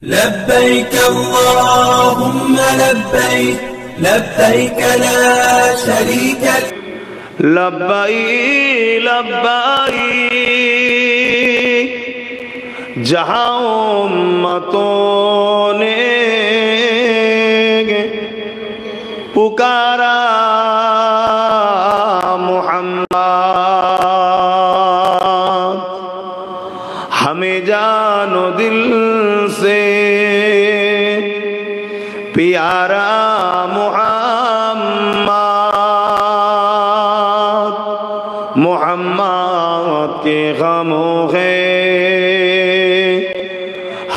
لبيك اللهم لبيك لبيك لا شريك لك لبائی لبائی جہاں امتوں نے پکارا محمد ہمیں جان و دل سے پیارا محمد کے غموں ہے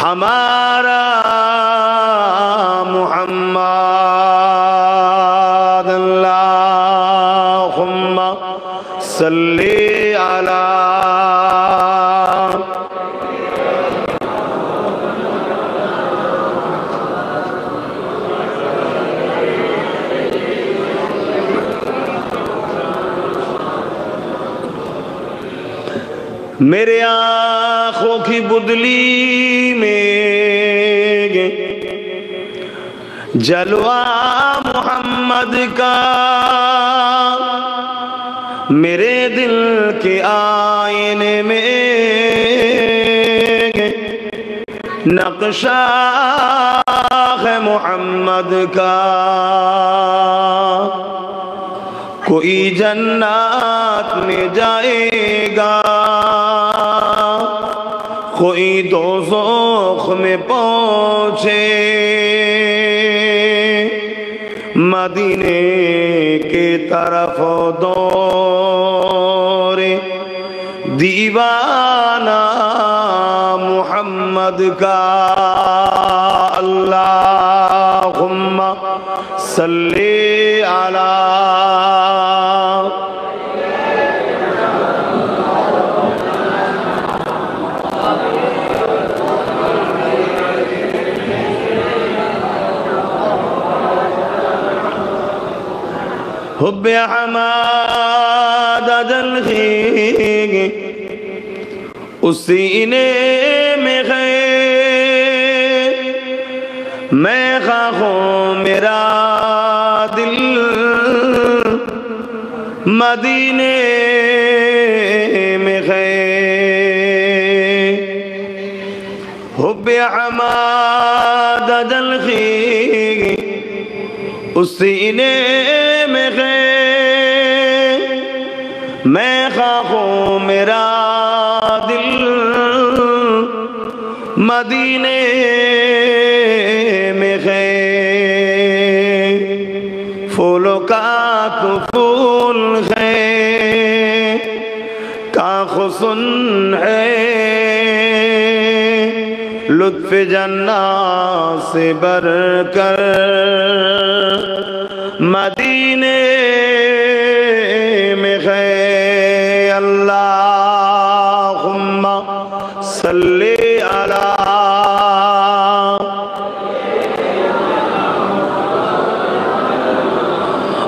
ہمارا محمد اللہم صلی علی میرے آنکھوں کی بدلی میں جلوہ محمد کا میرے دل کے آئینے میں نقشہ ہے محمد کا کوئی جنات میں جائے گا کوئی دوزخ میں پہنچے مدینے کی طرف دور دیوانہ محمد کا اللہم صلی علی حب حماد جلخی اس سینے میں ہے میں خواہوں میرا دل مدینے میں ہے حب حماد جلخی اس سینے میں ہے میں خواہوں میرا دل مدینے میں ہے پھولوں کا تو پھول ہے کا حسن ہے لطف جنات سے بڑھ کر مدینے میں ہے اللہم صلی علی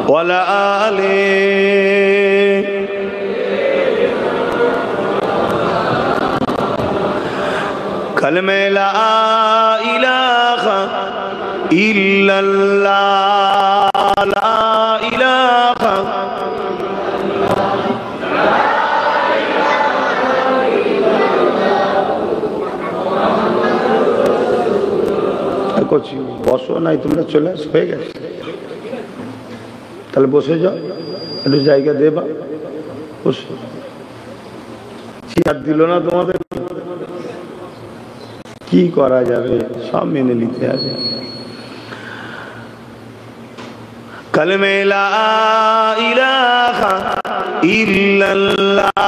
وعلی آلہ کلمہ لا الہ الا اللہ لا الہ کچھ বসো নাই তোমরা চলে আসো হয়ে গেছে তাহলে বসে যাও একটু জায়গা দেবা বসো চেয়ার দিল না তোমাদের কি করা যাবে সব মেনে নিতে হবে کلمہ لا الہ الا اللہ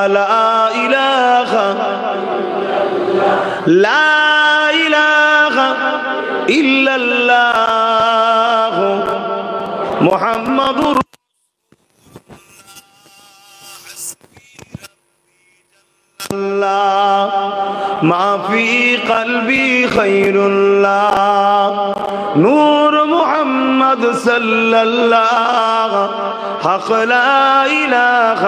لا الہ لا الہ الا اللہ محمد اللہ ما فی قلبی خیر اللہ نور محمد صلی اللہ حق لا الہ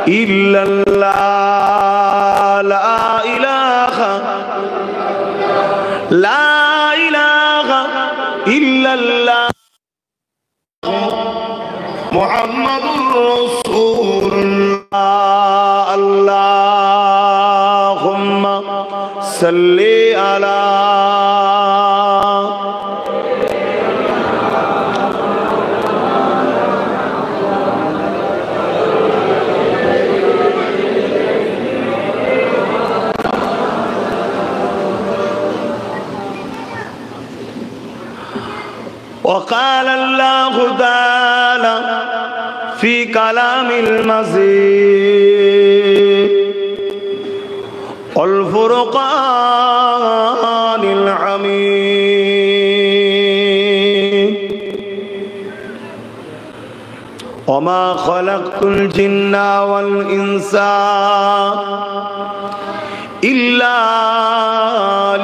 الا اللہ لا الہ লা ইলাহা ইল্লাল্লাহ মুহাম্মাদুর রাসূলুল্লাহ আল্লাহুম্মা সাল্লি আলা وقال الله تعالى في كلام المزيد والفرقان الحميد وما خلقت الجن والإنس إلا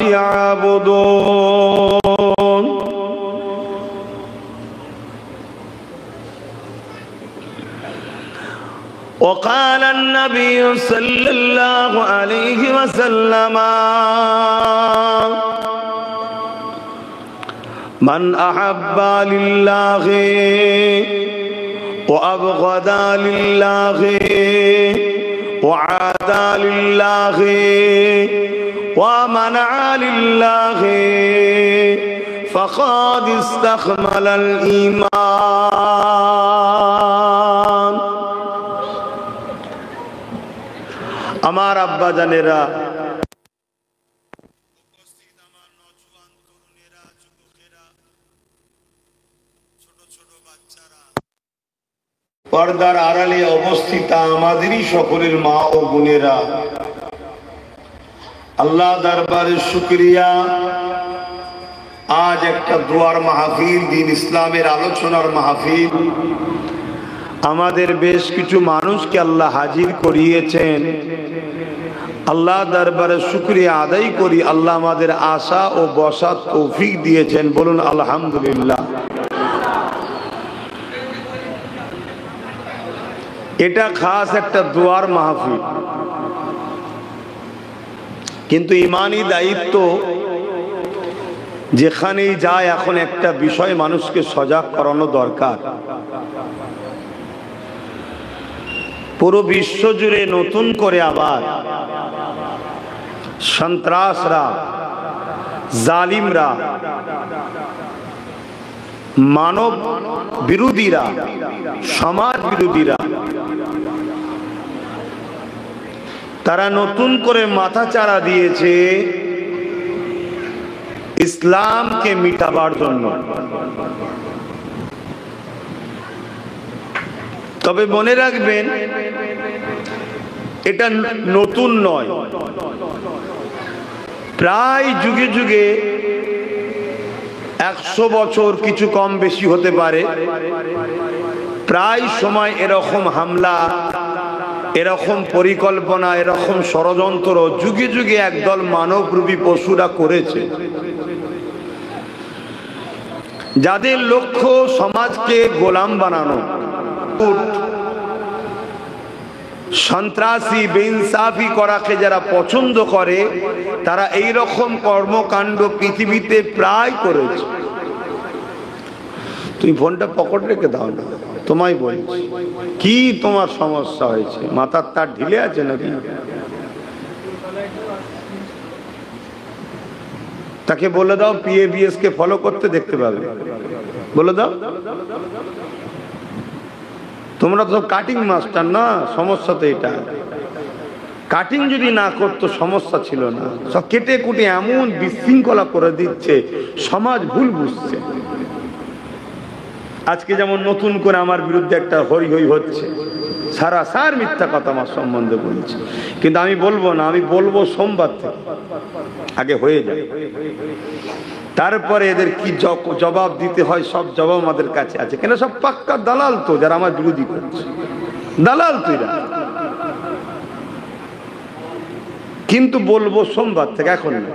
ليعبدون وقال النبي صلى الله عليه وسلم من أحب لله وأبغض لله وعادى لله ومنع لله فقد استكمل الإيمان আমার আব্বা জানেরা, পর্দার আড়ালে অবস্থিত আমাদেরই সকলের মা ও বোনেরা, আল্লাহ দরবারে শুকরিয়া। আজ একটা দোয়ার মাহফিল, দ্বীন ইসলামের আলোচনার মাহফিল। আমাদের বেশ কিছু মানুষকে আল্লাহ হাজির করিয়েছেন। আল্লাহ দরবারে শুকরিয়া আদায় করি, আল্লাহ আমাদের আশা ও বসার তৌফিক দিয়েছেন। বলুন আলহামদুলিল্লাহ। এটা খাস একটা দোয়ার মাহফিল, কিন্তু ইমানি দায়িত্ব যেখানেই যায় এখন একটা বিষয় মানুষকে সজাগ করানো দরকার। পুরো বিশ্ব জুড়ে নতুন করে আবার সন্ত্রাসরা, জালিমরা, মানব বিরোধীরা, সমাজ বিরোধীরা, তারা নতুন করে মাথাচাড়া দিয়েছে ইসলামকে মিটাবার জন্য। তবে মনে রাখবেন, এটা নতুন নয়। প্রায় যুগে যুগে 100 বছর কিছু কম বেশি হতে পারে, প্রায় সময় এরকম হামলা, এরকম পরিকল্পনা, এরকম ষড়যন্ত্র যুগে যুগে একদল মানবরূপী পশুরা করেছে, যাদের লক্ষ্য সমাজকে গোলাম বানানো। সন্ত্রাসী, বেইনসাফি করাকে যারা পছন্দ করে, তারা এই রকম কর্মকাণ্ড পৃথিবীতে প্রায় করেছে। তুমি ফোনটা পকেট রেখে দাও না, তোমায় বলছি। কি তোমার সমস্যা হয়েছে? মাথার তার ঢিলে আছে নাকি? তাকে বলে দাও PABS কে ফলো করতে, দেখতে পাবে। বলে দাও। তোমরা তো কাটিং মাস্টার না, সমস্যা তো এটা। কাটিং যদি না করতো সমস্যা ছিল না। সব কেটে কুটে এমন বিশৃঙ্খলা করে দিচ্ছে, সমাজ ভুল বুঝছে। আজকে যেমন নতুন করে আমার বিরুদ্ধে একটা হই হই হচ্ছে, সারাসার মিথ্যা কথা আমার সম্বন্ধে বলছে, কিন্তু আমি বলবো না, আমি বলবো সোমবার থেকে। আগে হয়ে যায়, তারপরে এদের কি জবাব দিতে হয় সব জবাব আমাদের কাছে আছে। কেন? সব পাক্কা দালাল তো, যারা আমার বিরোধী করছে, দালাল তো এরা। কিন্তু বলবো সোমবার থেকে, এখন না।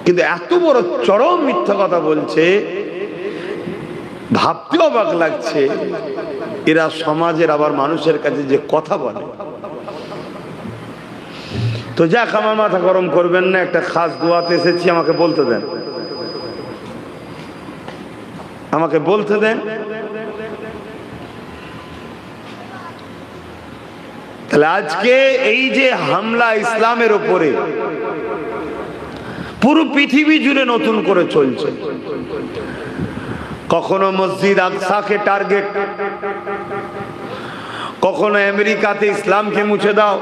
কিন্তু এত বড় চরম মিথ্যা কথা বলছে, ভাবতে অবাক লাগছে এরা সমাজের আবার মানুষের কাছে যে কথা বলে। তো যাক, আমার মাথা গরম করবেন না, একটা খাস দোয়াতে এসেছি, আমাকে বলতে দেন, আমাকে বলতে দেন। তাহলে আজকে এই যে হামলা ইসলামের উপরে পুরো পৃথিবী জুড়ে নতুন করে চলছে, কখনো মসজিদ আকসাকে টার্গেট, কখনো আমেরিকাতে ইসলামকে মুছে দাও,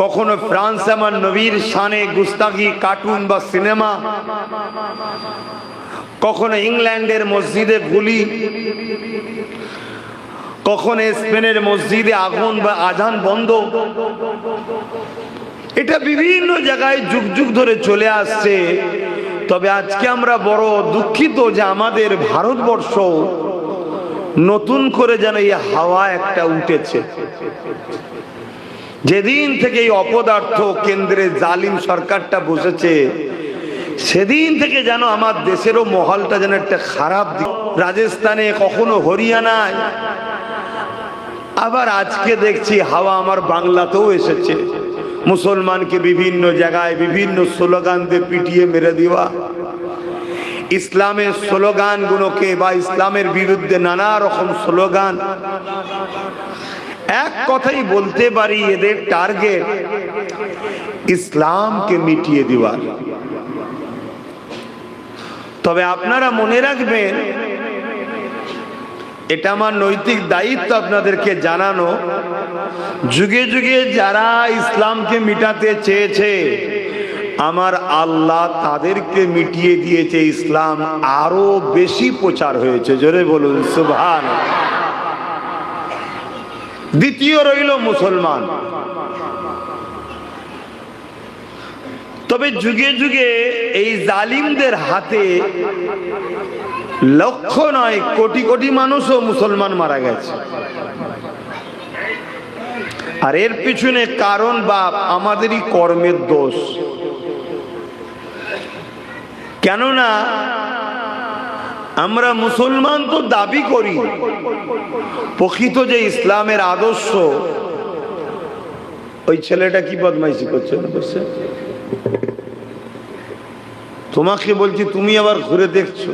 কখনো ফ্রান্স আমার নবীর শানে গুস্তাগি কার্টুন বা সিনেমা, কখনো ইংল্যান্ডের মসজিদে গুলি, কখনো স্পেনের মসজিদে আগুন বা আজান বন্ধ। এটা বিভিন্ন জায়গায় যুগ যুগ ধরে চলে আসছে। তবে আজকে আমরা বড় দুঃখিত যে আমাদের ভারতবর্ষ নতুন করে যেন এই হাওয়া একটা উঠেছে। যেদিন থেকে এই অপদার্থ কেন্দ্রে জালিম সরকারটা বসেছে, সেদিন থেকে যেন আমার দেশেরও মহলটা যেন একটা খারাপ দিক। রাজস্থানে, কখনো হরিয়ানায়, আবার আজকে দেখছি হাওয়া আমার বাংলাতেও এসেছে। মুসলমানকে বিভিন্ন জায়গায় বিভিন্ন স্লোগান দিয়ে পিটিয়ে মেরে দেওয়া, ইসলামের স্লোগানগুলোকে বা ইসলামের বিরুদ্ধে নানা রকম স্লোগান। এক কথাই বলতে পারি, এদের টার্গেট ইসলামকে মিটিয়ে দেওয়ার। তবে আপনারা মনে রাখবেন, এটা আমার নৈতিক দায়িত্ব আপনাদেরকে জানানো, যুগে যুগে যারা ইসলামকে মিটাতে চেয়েছে আমার আল্লাহ তাদেরকে মিটিয়ে দিয়েছে। ইসলাম আরো বেশি প্রচার হয়েছে, জোরে বলুন সুবহানাল্লাহ। দ্বিতীয় রইল মুসলমান। তবে যুগে যুগে এই জালিমদের হাতে লক্ষ নয় কোটি কোটি মানুষও মুসলমান মারা গেছে। আর এর পিছনে কারণ বাপ আমাদেরই কর্মের দোষ। কেননা আমরা মুসলমান তো দাবি করি, প্রকৃত যে ইসলামের আদর্শ, ওই ছেলেটা কি বদমাইশি করছে বলছে, তোমাকে বলছি তুমি আবার ঘুরে দেখছো।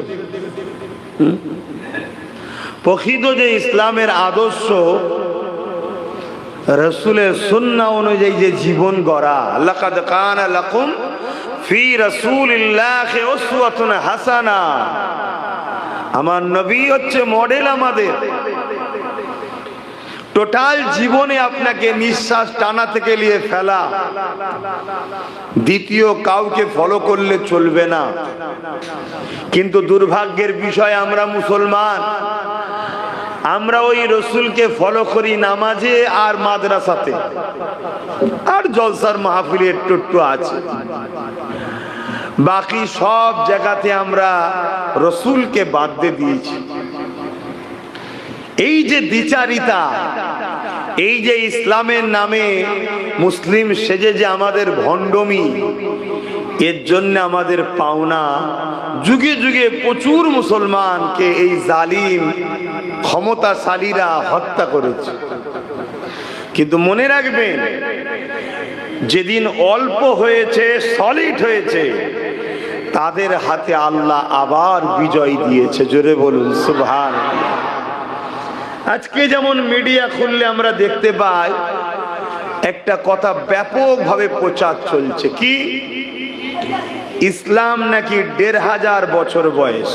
প্রকৃত যে ইসলামের আদর্শ, রাসূলের সুন্নাহ অনুযায়ী যে জীবন গড়া, লাকাদ কানা লাকুম ফি রাসূলিল্লাহি উসওয়াতুন হাসানা, আমার নবী হচ্ছে মডেল আমাদের। টোটাল জীবনে আপনাকে নিঃশ্বাস টানা থেকে নিয়ে ফেলা, দ্বিতীয় কাউকে ফলো করলে চলবে না। কিন্তু দুর্ভাগ্যের বিষয়, আমরা মুসলমান, আমরা ওই রসুলকে ফলো করি নামাজে আর মাদ্রাসাতে, আর জলসার মাহফিলে একটু একটু আছে, বাকি সব জায়গাতে আমরা রসুলকে বাদ দিয়ে দিয়েছি। এই যে দ্বিচারিতা, এই যে ইসলামের নামে মুসলিম সেজে যে আমাদের ভণ্ডমি, এর জন্য আমাদের পাওনা যুগে যুগে প্রচুর মুসলমানকে এই জালিম ক্ষমতাশালীরা হত্যা করেছে। কিন্তু মনে রাখবেন, যেদিন অল্প হয়েছে, সলিড হয়েছে, তাদের হাতে আল্লাহ আবার বিজয় দিয়েছে, জোরে বলুন সুবহানাল্লাহ। আজকে যেমন মিডিয়া খুললে আমরা দেখতে পাই একটা কথা ব্যাপকভাবে প্রচার চলছে, কি ইসলাম নাকি ১৫০০ বছর বয়স।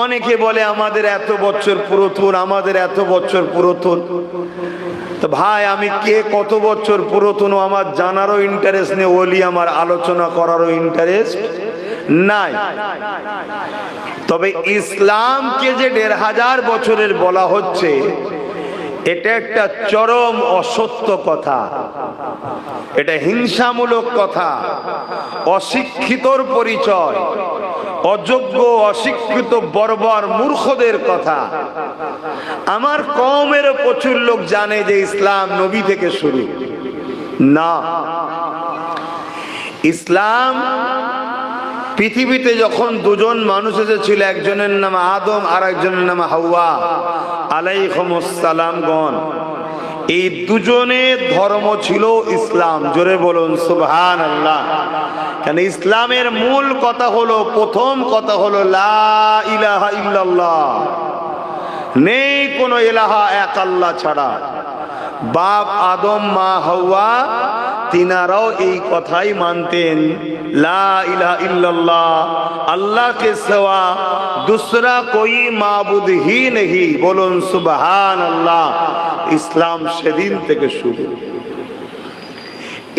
অনেকে বলে আমাদের এত বছর পুরাতন, আমাদের এত বছর পুরাতন। তো ভাই, আমি কে কত বছর পুরাতন আমার জানারও ইন্টারেস্ট নেই, ওলি আমার আলোচনা করারও ইন্টারেস্ট নাই। তবে ইসলামকে যে ১৫০০ বছরের বলা হচ্ছে, এটা একটা চরম অসত্য কথা, এটা হিংসামূলক কথা, অশিক্ষিতর পরিচয়, অযোগ্য অশিক্ষিত বর্বর মূর্খদের কথা। আমার কওমেরও প্রচুর লোক জানে যে ইসলাম নবী থেকে শুরু না। ইসলাম পৃথিবীতে যখন দুজন মানুষ এসেছিল, একজনের নাম আদম আর একজনের নাম হাওয়া আলাইহিমুস সালামগণ, এই দুজনের ধর্ম ছিল ইসলাম। জোরে বলুন সুবহানাল্লাহ। কেন ইসলামের মূল কথা হলো, প্রথম কথা হলো লা ইলাহা ইল্লাল্লাহ, নেই কোনো ইলাহা এক আল্লাহ ছাড়া। বাপ আদম মা হাওয়া তিনারাও এই কথাই মানতেন, লা ইলাহা ইল্লাল্লাহ, अल्लाह के सिवा दूसरा कोई माबूद ही नहीं। बोलुन सुबहान अल्लाह। इस्लाम সেদিন থেকে শুরু।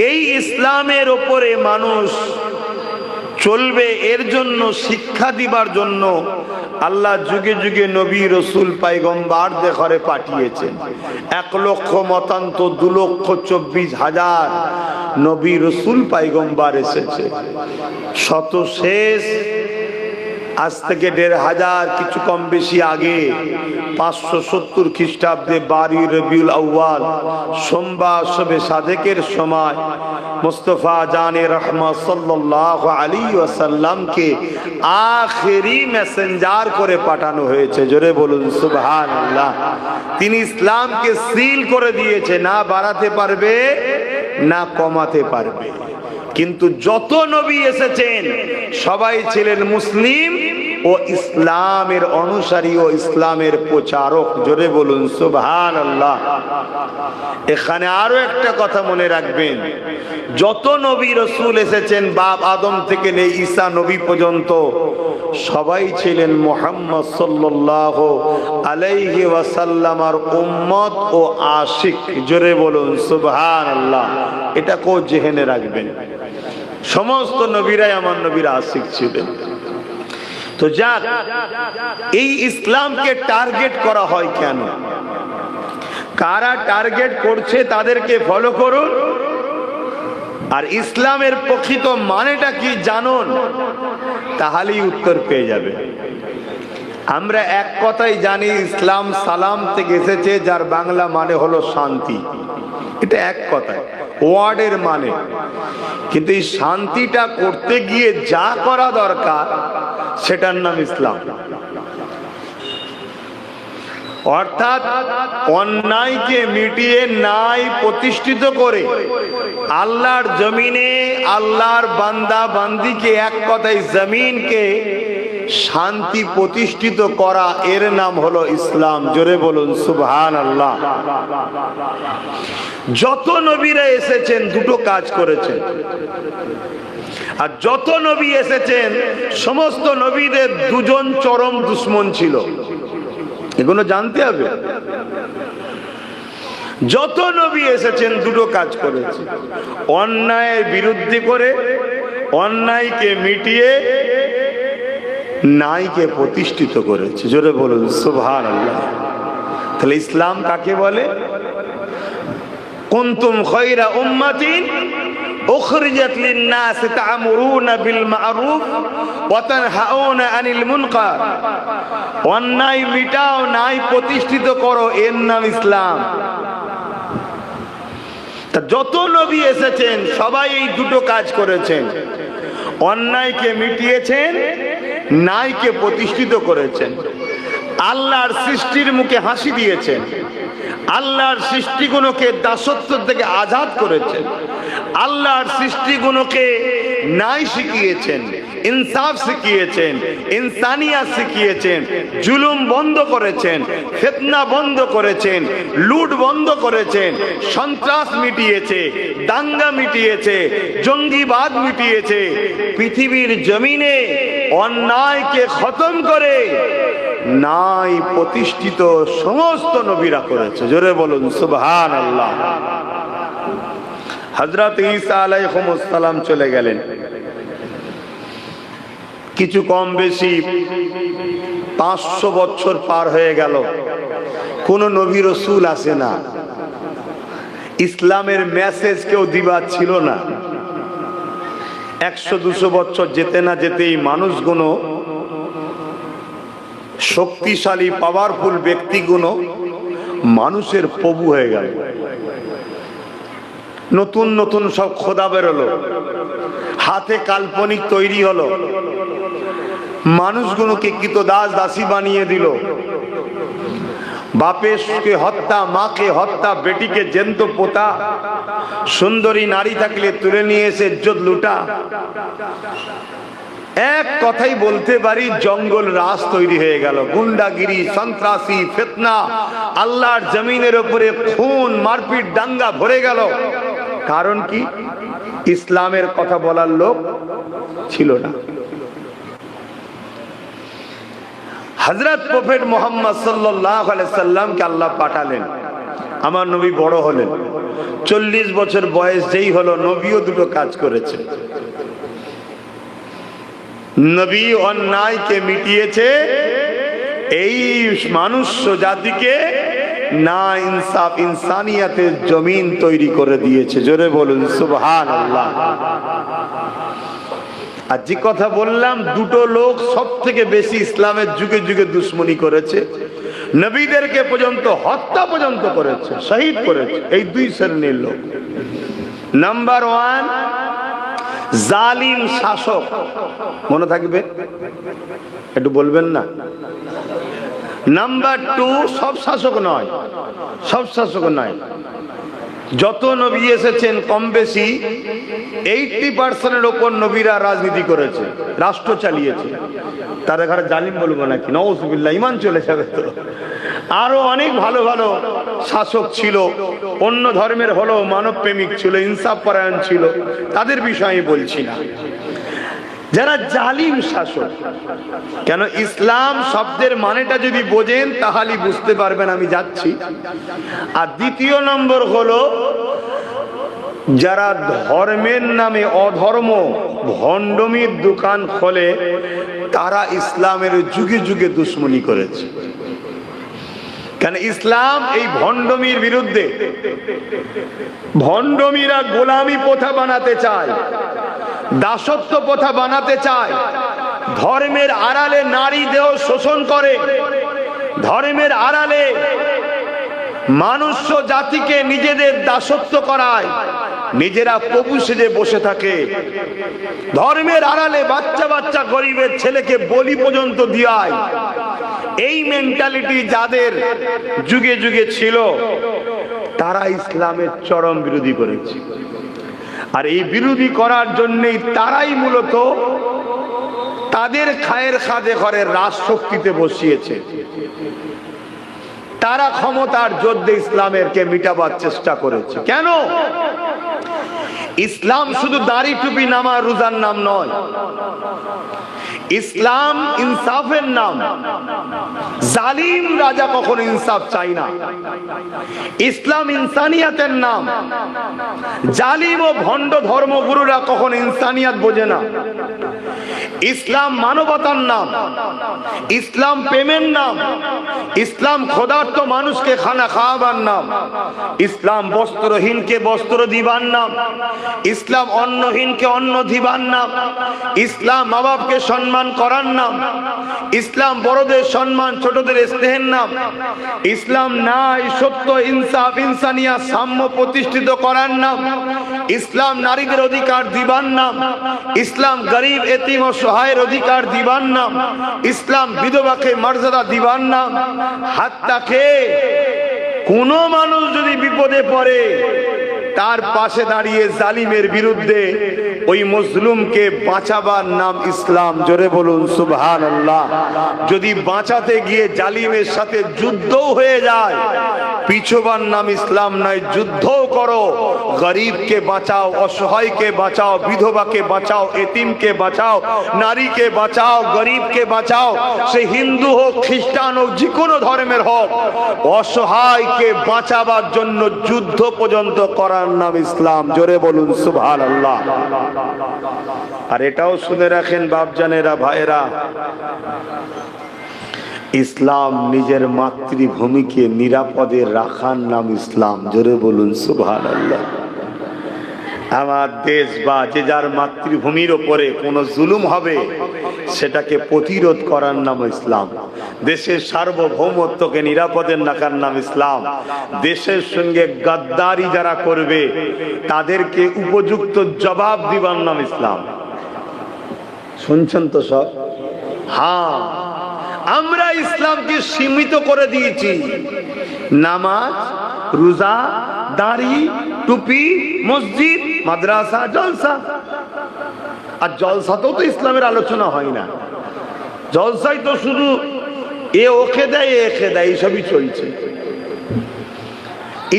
এই ইসলামের উপরে মানুষ চলবে, এর জন্য শিক্ষা দিবার জন্য আল্লাহ যুগে যুগে নবী রসুল পয়গম্বরদের ঘরে পাঠিয়েছেন। 1,00,000 মতান্ত 2,24,000 নবী রসুল পয়গম্বর এসেছে। শত শেষ আজ থেকে 1,500 কিছু কম বেশি আগে 570 খ্রিস্টাব্দে 12 রবিউল আউয়াল সোমবার শবে সাদেকের সময় মুস্তাফা জানে রহমত সাল্লাল্লাহু আলাইহি ওয়াসাল্লামকে আখেরি মেসেঞ্জার করে পাঠানো হয়েছে। জোরে বলুন সুবহানাল্লাহ। তিনি ইসলামকে সিল করে দিয়েছে, না বাড়াতে পারবে না কমাতে পারবে। কিন্তু যত নবী এসেছেন সবাই ছিলেন মুসলিম ও ইসলামের অনুসারী ও ইসলামের প্রচারক। জোরে বলুন সুবহানাল্লাহ। এখানে আরো একটা কথা মনে রাখবেন, যত নবী রসুল এসেছেন বাপ আদম থেকে নিয়ে ঈসা নবী পর্যন্ত সবাই ছিলেন মুহাম্মদ সাল্লাল্লাহু আলাইহি ওয়াসাল্লামের উম্মত ও আশিক। জোরে বলুন সুবহানাল্লাহ। এটা কো জেহেনে রাখবেন, সমস্ত নবীরাই আমার নবীর আশিক ছিলেন। তো যাক, এই ইসলামকে টার্গেট করা হয় কেন? কারা টার্গেট করছে তাদেরকে ফলো করুন, আর ইসলামের প্রকৃত মানেটা কি জানুন, তাহলেই উত্তর পেয়ে যাবে। আমরা এক কথাই জানি ইসলাম সালাম থেকে এসেছে, যার বাংলা মানে হলো শান্তি। এটা এক কথায় ওয়ার্ডের মানে, কিন্তু এই শান্তিটা করতে গিয়ে যা করা দরকার সেটার নাম ইসলাম। অর্থাৎ অন্যায়কে মিটিয়ে ন্যায় প্রতিষ্ঠিত করে আল্লাহর জমিনে আল্লাহর বান্দা বান্দিকে, এক কথায় জমিনকে শান্তি প্রতিষ্ঠিত করা, এর নাম হলো ইসলাম। জোরে বলুন সুবহানাল্লাহ। যত নবীরা এসেছেন দুটো কাজ করেছেন, আর যত নবী এসেছেন সমস্ত নবীদের দুজন চরম দুশ্মন ছিল। এগুলো জানতে হবে। যত নবী এসেছেন দুটো কাজ করেছে, অন্যায়ের বিরুদ্ধে করে অন্যায়কে মিটিয়ে ন্যায়কে প্রতিষ্ঠিত করেছে। জোরে বলুন সুবহানাল্লাহ। তাহলে ইসলাম কাকে বলে? কুনতুম খায়রা উম্মাতিন উখরিজাত লিন-নাস তা'মুরুনা বিল মা'রুফ ওয়া তানহাউনা আনিল মুনকার। অন্যায় মিটাও, ন্যায় প্রতিষ্ঠিত করো, এর নাম ইসলাম। তা যত নবী এসেছেন সবাই এই দুটো কাজ করেছেন, অন্যায়কে মিটিয়েছেন, ন্যায়কে প্রতিষ্ঠিত করেছেন। আল্লাহর সৃষ্টির মুখে হাসি দিয়েছেন, আল্লাহর সৃষ্টিগুলোকে দাসত্ব থেকে আজাদ করেছেন, আল্লাহর সৃষ্টিগুলোকে ন্যায় শিখিয়েছেন, ইনসাফ শিখিয়েছেন, ইনসানিয়াত শিখিয়েছেন, জুলুম বন্ধ করেছেন, ফিতনা বন্ধ করেছেন, লুট বন্ধ করেছেন, সন্ত্রাস মিটিয়েছে, দাঙ্গা মিটিয়েছে, জঙ্গিবাদ মিটিয়েছে। পৃথিবীর জমিনে অন্যায়কে খতম করে ন্যায় প্রতিষ্ঠিত সমস্ত নবীরা করেছে। জোরে বলুন সুবহানাল্লাহ। হযরত ঈসা আলাইহিস সালাম চলে গেলেন, কিছু কম বেশি 500 বছর পার হয়ে গেল, কোন নবী রাসূল আসে না, ইসলামের মেসেজ কেউ দিবার ছিল না। 100-200 বছর যেতে না যেতেই মানুষগুলো, শক্তিশালী পাওয়ারফুল ব্যক্তিগুলো মানুষের প্রভু হয়ে গেল। নতুন নতুন সব খোদা বেরোলো, হাতে কাল্পনিক তৈরি হলো, মানুষগুলোকে কৃতদাস দাসী বানিয়ে দিল। বাপেকে হত্যা, মাকে হত্যা, বেটিকে জ্যান্ত পোতা, সুন্দরী নারী থাকলে তুলে নিয়ে এসে ইজ্জত লুটা। এক কথাই বলতে পারি, জঙ্গল রাজ তৈরি হয়ে গেল। গুন্ডাগিরি, সন্ত্রাসী, ফিতনা, আল্লাহর জমিনের উপরে খুন, মারপিট, দাঙ্গা ভরে গেল। কারণ কি? ইসলামের কথা বলার লোক ছিল না। হযরত প্রফেট মুহাম্মদ সাল্লাল্লাহু আলাইহি সাল্লামকে আল্লাহ পাঠালেন। আমার নবী বড় হলেন, 40 বছর বয়স যেই হলো, নবীও দুটো কাজ করেছে। নবী অন্যায়কে মিটিয়েছে, এই মানুষ জাতিকে না ইনসাফ ইনসানিয়াতের জমিন তৈরি করে দিয়েছে। জোরে বলুন সুবহানাল্লাহ। আর যে কথা বললাম, দুটো লোক সব থেকে বেশি ইসলামের যুগে যুগে দুশ্মনী করেছে, নবীদেরকে পর্যন্ত হত্যা পর্যন্ত করেছে, শহীদ করেছে। এই দুই শ্রেণীর লোক। নাম্বার 1 জালিম শাসক। মনে থাকবে, একটু বলবেন না? নাম্বার 2 সব শাসক নয়, সব শাসক নয়। যত নবী এসেছেন কম বেশি 80% ওপর নবীরা রাজনীতি করেছে, রাষ্ট্র চালিয়েছে। তার ঘরে জালিম বলবো নাকি? নাউজুবিল্লাহ, ঈমান চলে যাবে তো। আরো অনেক ভালো ভালো শাসক ছিল, অন্য ধর্মের হলো, মানব প্রেমিক ছিল, ইনসাফ পরায়ণ ছিল, তাদের বিষয়ে বলছি না। যারা জালিম শাসক, কেন ইসলাম শব্দের মানেটা যদি বোঝেন তাহলে বুঝতে পারবেন আমি যাচ্ছি। আর দ্বিতীয় নম্বর হলো যারা ধর্মের নামে অধর্ম ভণ্ডমির দোকান খোলে, তারা ইসলামের যুগে যুগে দুশ্মনী করেছে। কেন ইসলাম এই ভণ্ডমির বিরুদ্ধে। ভণ্ডমিরা গোলামি প্রথা বানাতে চায়, দাসত্ব প্রথা বানাতে চায়, ধর্মের আড়ালে নারী দেহ শোষণ করে, ধর্মের আড়ালে মানুষ জাতিকে নিজেদের দাসত্ব করায়, নিজেরা প্রভু সেজে বসে থাকে, ধর্মের আড়ালে বাচ্চা বাচ্চা গরিবের ছেলেকে বলি পর্যন্ত দিয়ায়। এই মেন্টালিটি যাদের যুগে যুগে ছিল, তারা ইসলামের চরম বিরোধী করেছে। আর এই বিরোধী করার জন্যই তারাই মূলত তাদের খায়ের খাদে ঘরের রাজশক্তিতে বসিয়েছে। তারা ক্ষমতার যুদ্ধে ইসলামেরকে মিটাবার চেষ্টা করেছে। কেন? ইসলাম শুধু দাড়ি টুপি নামা রোজার নাম নয়, ইসলাম ইনসাফের নাম। জালিম রাজা কখনো ইনসাফ চায় না। ইসলাম ইনসানিয়াতের নাম। জালিম ও ভণ্ড ধর্মগুরুরা কখনো ইনসানিয়াত বোঝে না। ইসলাম মানবতার নাম, ইসলাম প্রেমের নাম, ইসলাম ক্ষুধার্ত মানুষকে খানা খাওয়াবার নাম, ইসলাম বস্ত্রহীনকে বস্ত্র দিবার নাম, ইসলাম অন্নহীনকে অন্ন দিবার নাম, ইসলাম মা বাপকে সম্মান করার নাম, ইসলাম বড়দের সম্মান ছোটদের স্নেহের নাম, ইসলাম ন্যায় সত্য ইনসাফ ইনসানিয়া সাম্য প্রতিষ্ঠিত করার নাম, ইসলাম নারীদের অধিকার দিবার নাম, ইসলাম গরিব এতিম ও সহায়ের অধিকার দিবার নাম, ইসলাম বিধবাকে মর্যাদা দিবার নাম। হাত্তাকে কোন মানুষ যদি বিপদে পড়ে, তার পাশে দাঁড়িয়ে জালিমের বিরুদ্ধে ওই মজলুমকে বাঁচাবার নাম ইসলাম। জোরে বলুন সুবহানাল্লাহ। যদি বাঁচাতে গিয়ে জালিমের সাথে যুদ্ধও হয়ে যায়, পিছুবার নাম ইসলাম নয়। যুদ্ধও করো, গরিবকে বাঁচাও, অসহায়কে বাঁচাও, বিধবাকে বাঁচাও, এতিমকে বাঁচাও, নারীকে বাঁচাও, গরিবকে বাঁচাও। সে হিন্দু হোক, খ্রিস্টান হোক, যে কোনো ধর্মের হোক, অসহায়কে বাঁচাবার জন্য যুদ্ধ পর্যন্ত করার নাম ইসলাম। জোরে বলুন সুবহানাল্লাহ। আর এটাও শুনে রাখেন বাপজানেরা, ভাইয়েরা, ইসলাম নিজের মাতৃভূমিকে নিরাপদে রাখার নাম ইসলাম। জোরে বলুন সুবহানাল্লাহ। আমার দেশ বা যে যার মাতৃভূমির ওপরে কোনো জুলুম হবে, সেটাকে প্রতিরোধ করার নাম ইসলাম। দেশের সার্বভৌমত্বকে নিরাপদে রাখার নাম ইসলাম। দেশের সঙ্গে গাদ্দারি যারা করবে, তাদেরকে উপযুক্ত জবাব দিবার নাম ইসলাম। শুনছেন তো সব? হ্যাঁ, আমরা ইসলামকে সীমিত করে দিয়েছি। নামাজ, রোজা, দাড়ি, টুপি, মসজিদ, মাদ্রাসা, জলসা। আর জলসাতেও তো ইসলামের আলোচনা হয় না, জলসাই তো শুধু এ ওকে দেয় একে দেয়, এইসবই চলছে।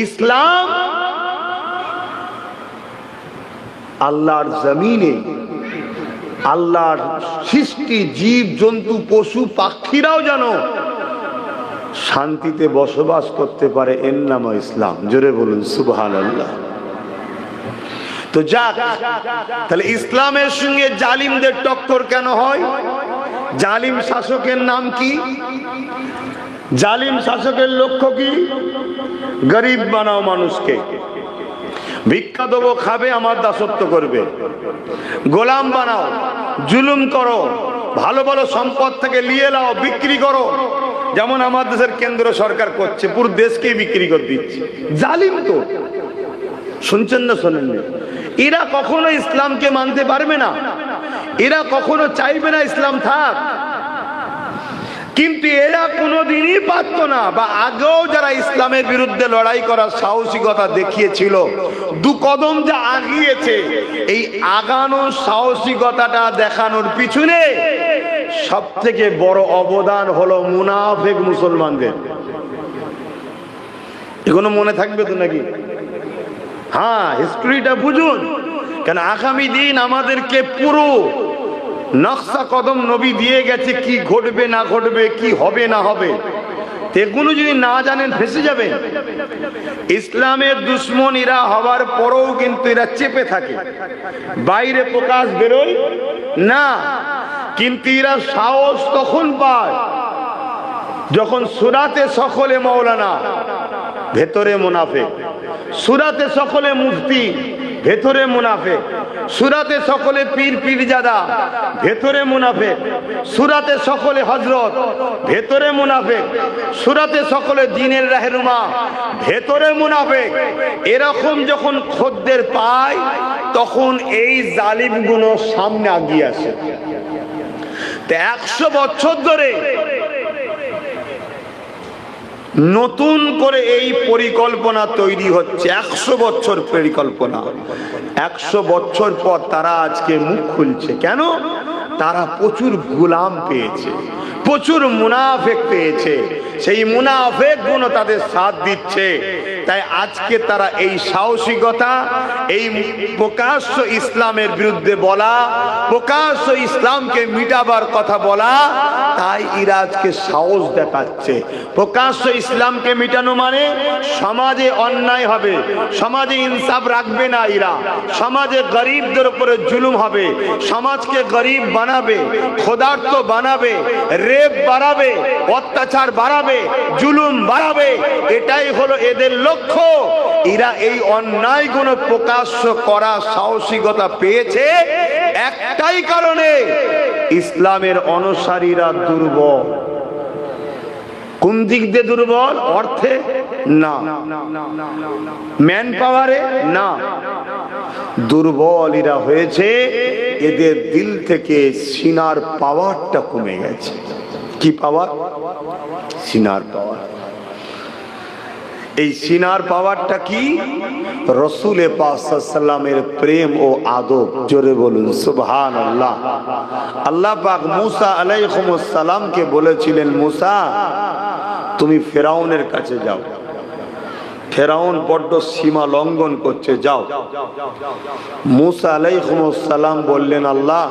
ইসলাম আল্লাহর জমিনে আল্লাহর সৃষ্টি জীব জন্তু পশু পাখিরাও যেন শান্তিতে বসবাস করতে পারে, এর নাম ইসলাম। জোরে বলুন সুবহানাল্লাহ। তো যাক, তাহলে ইসলামের সঙ্গে জালিমদের টক্কর কেন হয়? জালিম শাসকের নাম কি? জালিম শাসকের লক্ষ্য কি? গরিব বানাও মানুষকে, ভিক্ষা দেবো খাবে, আমার দাসত্ব করবে। গোলাম বানাও, জুলুম করো, ভালো ভালো সম্পদ থেকে নিয়ে নাও, বিক্রি করো। যেমন আমার দেশের কেন্দ্র সরকার করছে, পুরো দেশকে বিক্রি করে দিচ্ছে। জালিম তো, শুনছেন না শোনেননি? এরা কখনো ইসলামকে মানতে পারবে না, এরা কখনো চাইবে না ইসলাম থাক। কিন্তু এরা কোনোদিনই পারত না, বা আগেও যারা ইসলামের বিরুদ্ধে লড়াই করার সাহসিকতা দেখিয়েছিল, দু কদম যা আগিয়েছে, এই আগানোর সাহসিকতাটা দেখানোর পিছনে সব থেকে বড় অবদান হলো মুনাফিক মুসলমানদের। এগুলো মনে থাকবে তো নাকি? হ্যাঁ, হিস্ট্রিটা বুঝুন, কেন আগামী দিন আমাদেরকে পুরো নকশা কদম নবী দিয়ে গেছে, কি ঘটবে না ঘটবে, কি হবে না হবে। এগুলো যদি না জানেন ফেঁসে যাবে। ইসলামের দুশ্মন এরা হওয়ার পরেও কিন্তু এরা চেপে থাকে, বাইরে প্রকাশ বেরোয় না। কিন্তু এরা সাহস তখন পায় যখন সুরাতে সকলে মাওলানা, ভেতরে মুনাফিক। সুরাতে সকলে মুফতি, ভেতরে মুনাফিক। সুরাতে সকলে পীর পীরজাদা, ভেতরে মুনাফিক। সুরাতে সকলে হযরত, ভেতরে মুনাফিক। সুরাতে সকলে দ্বীনের রাহনুমা, ভেতরে মুনাফিক। এরকম যখন খদ্দের পায়, তখন এই জালিমগুলো সামনে আগিয়ে আসে। 100 বছর ধরে নতুন করে এই পরিকল্পনা তৈরি হচ্ছে, 100 বছর পরিকল্পনা। 100 বছর পর তারা আজকে মুখ খুলছে। কেন? তারা প্রচুর গোলাম পেয়েছে, প্রচুর মুনাফিক পেয়েছে, সেই মুনাফিক গুলো তাদের সাথ দিচ্ছে। তাই আজকে তারা এই সাহসিকতা, এই প্রকাশ্য ইসলামের বিরুদ্ধে বলা, প্রকাশ্য ইসলামকে মিটাবার কথা বলা, তাই এরা আজকে সাহস দেখাচ্ছে। প্রকাশ্য ইসলামকে মিটানো মানে সমাজে অন্যায় হবে, সমাজে ইনসাফ রাখবে না এরা, সমাজে গরিবদের উপরে জুলুম হবে, সমাজকে গরিব বানাবে, ক্ষুধার্ত বানাবে, রেপ বাড়াবে, অত্যাচার বাড়াবে, জুলুম বাড়াবে। এটাই হলো এদের লক্ষ্য। এরা এই অন্যায়গুলো প্রকাশ্য করা সাহসিকতা পেয়েছে একটাই কারণে, ইসলামের অনুসারীরা দুর্বল। কোন দিক দিয়ে দুর্বল? অর্থে না, ম্যান পাওয়ারে না, দুর্বল এরা হয়েছে। এদের দিল থেকে সিনার পাওয়ারটা কমে গেছে। কি পাওয়ার? সিনার পাওয়ার। এই সিনার পাওয়ারটা কি? রাসূল পাক সাল্লাল্লাহু আলাইহি ওয়াসাল্লামের প্রেম ও আদব। জোরে বলুন সুবহানাল্লাহ। আল্লাহ পাক মুসা আলাইহিস সালামকে বলেছিলেন, মুসা তুমি ফেরাউনের কাছে যাও, ফেরাউন বড্ড সীমা লঙ্ঘন করছে, যাও। মুসা আলাইহিস সালাম বললেন, আল্লাহ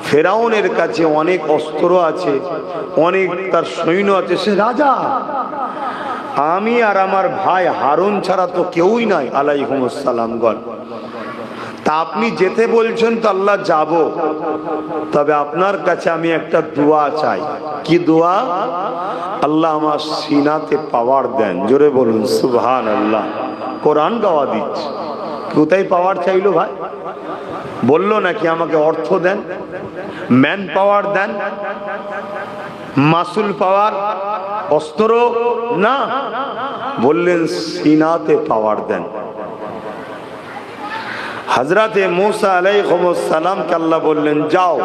ফেরাউনের কাছে অনেক অস্ত্র আছে, অনেক তার সৈন্য আছে, সে রাজা। আমি আর আমার ভাই হারুন ছাড়া তো কেউই নাই আলাইহিস সালামগণ। তা আপনি যেতে বলছেন তো আল্লাহ যাব, তবে আপনার কাছে আমি একটা দোয়া চাই। কি দোয়া? আল্লাহ আমার সিনাতে পাওয়ার দেন। জোরে বলুন সুবহানাল্লাহ। কোরআন গাওয়া দিচ্ছে। কোথায় পাওয়ার চাইলো ভাই? বললো নাকি আমাকে অর্থ দেন, ম্যান পাওয়ার দেন, মাসুল পাওয়ার, অস্ত্র না, বললেন সিনাতে পাওয়ার দেন। হযরতে মূসা আলাইহিস সালামকে আল্লাহ বললেন, যাও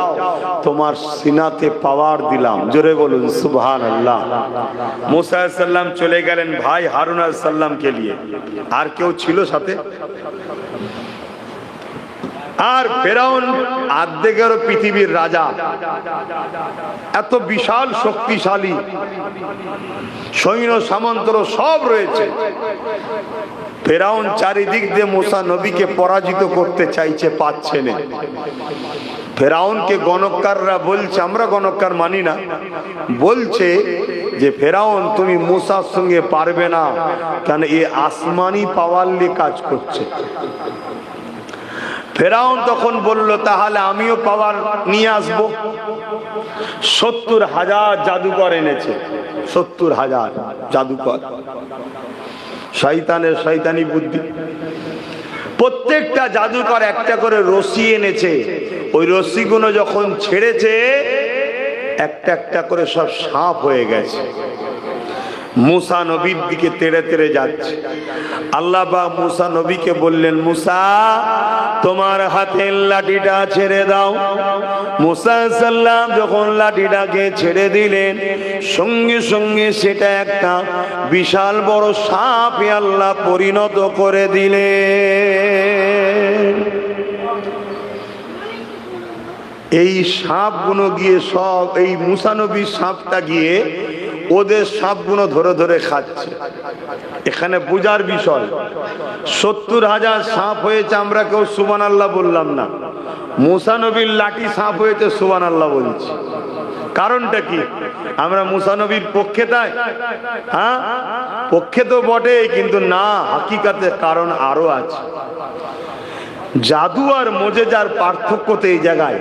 তোমার সিনাতে পাওয়ার দিলাম। জোরে বলুন সুবহানাল্লাহ। মূসা আলাইহিস সালাম চলে গেলেন ভাই হারুন আলাইহিস সালামকে নিয়ে। আর কেউ ছিল সাথে? আর ফেরাউন অর্ধেকেরও পৃথিবীর রাজা, এত বিশাল শক্তিশালী সৈন্য সামন্তর সব রয়েছে। ফেরাউন চারিদিক দিয়ে মূসা নবীকে পরাজিত করতে চাইছে, পাচ্ছে না। ফেরাউনকে গণককাররা বলছে, আমরা গণককার মানি না, বলছে যে ফেরাউন তুমি মূসার সঙ্গে পারবে না, কারণ এ আসমানি পাওয়ার নিয়ে কাজ করছে। ফেরাউন তখন বলল, তাহলে আমিও পাওয়ার নিয়ে আসবো। 70,000 জাদুকর এনেছে, 70,000 জাদুকর। শয়তানের শয়তানি বুদ্ধি। প্রত্যেকটা জাদুকর একটা করে রশি এনেছে। ওই রশিগুলো যখন ছেড়েছে একটা একটা করে সব সাপ হয়ে গেছে। মূসা নবীর দিকে তেড়ে তেড়ে যাচ্ছে। আল্লাহ পাক মূসা নবীকে বললেন, মূসা তোমার হাতের লাঠিটা ছেড়ে দাও। মূসা সাল্লাম যখন লাঠিটাকে ছেড়ে দিলেন, সঙ্গে সঙ্গে সেটা একটা বিশাল বড় সাপে আল্লাহ পরিণত করে দিলেন। এই সাপগুলো গিয়ে সব এই মূসা নবীর সাপটা গিয়ে ওদের সাপগুলো ধরে ধরে খাচ্ছে। এখানে বুঝার বিষয়, 70,000 সাপ হয়েছে, আমরা কেউ সুবহানাল্লাহ বললাম না। মূসা নবীর লাঠি সাপ হয়েছে, সুবহানাল্লাহ বলছি। কারণটা কি? আমরা মূসা নবীর পক্ষে, তাই হ্যাঁ পক্ষে তো বটে, কিন্তু না, হাকিকাতে কারণ আরো আছে। জাদু আর মুজিজার পার্থক্য তো এই জায়গায়।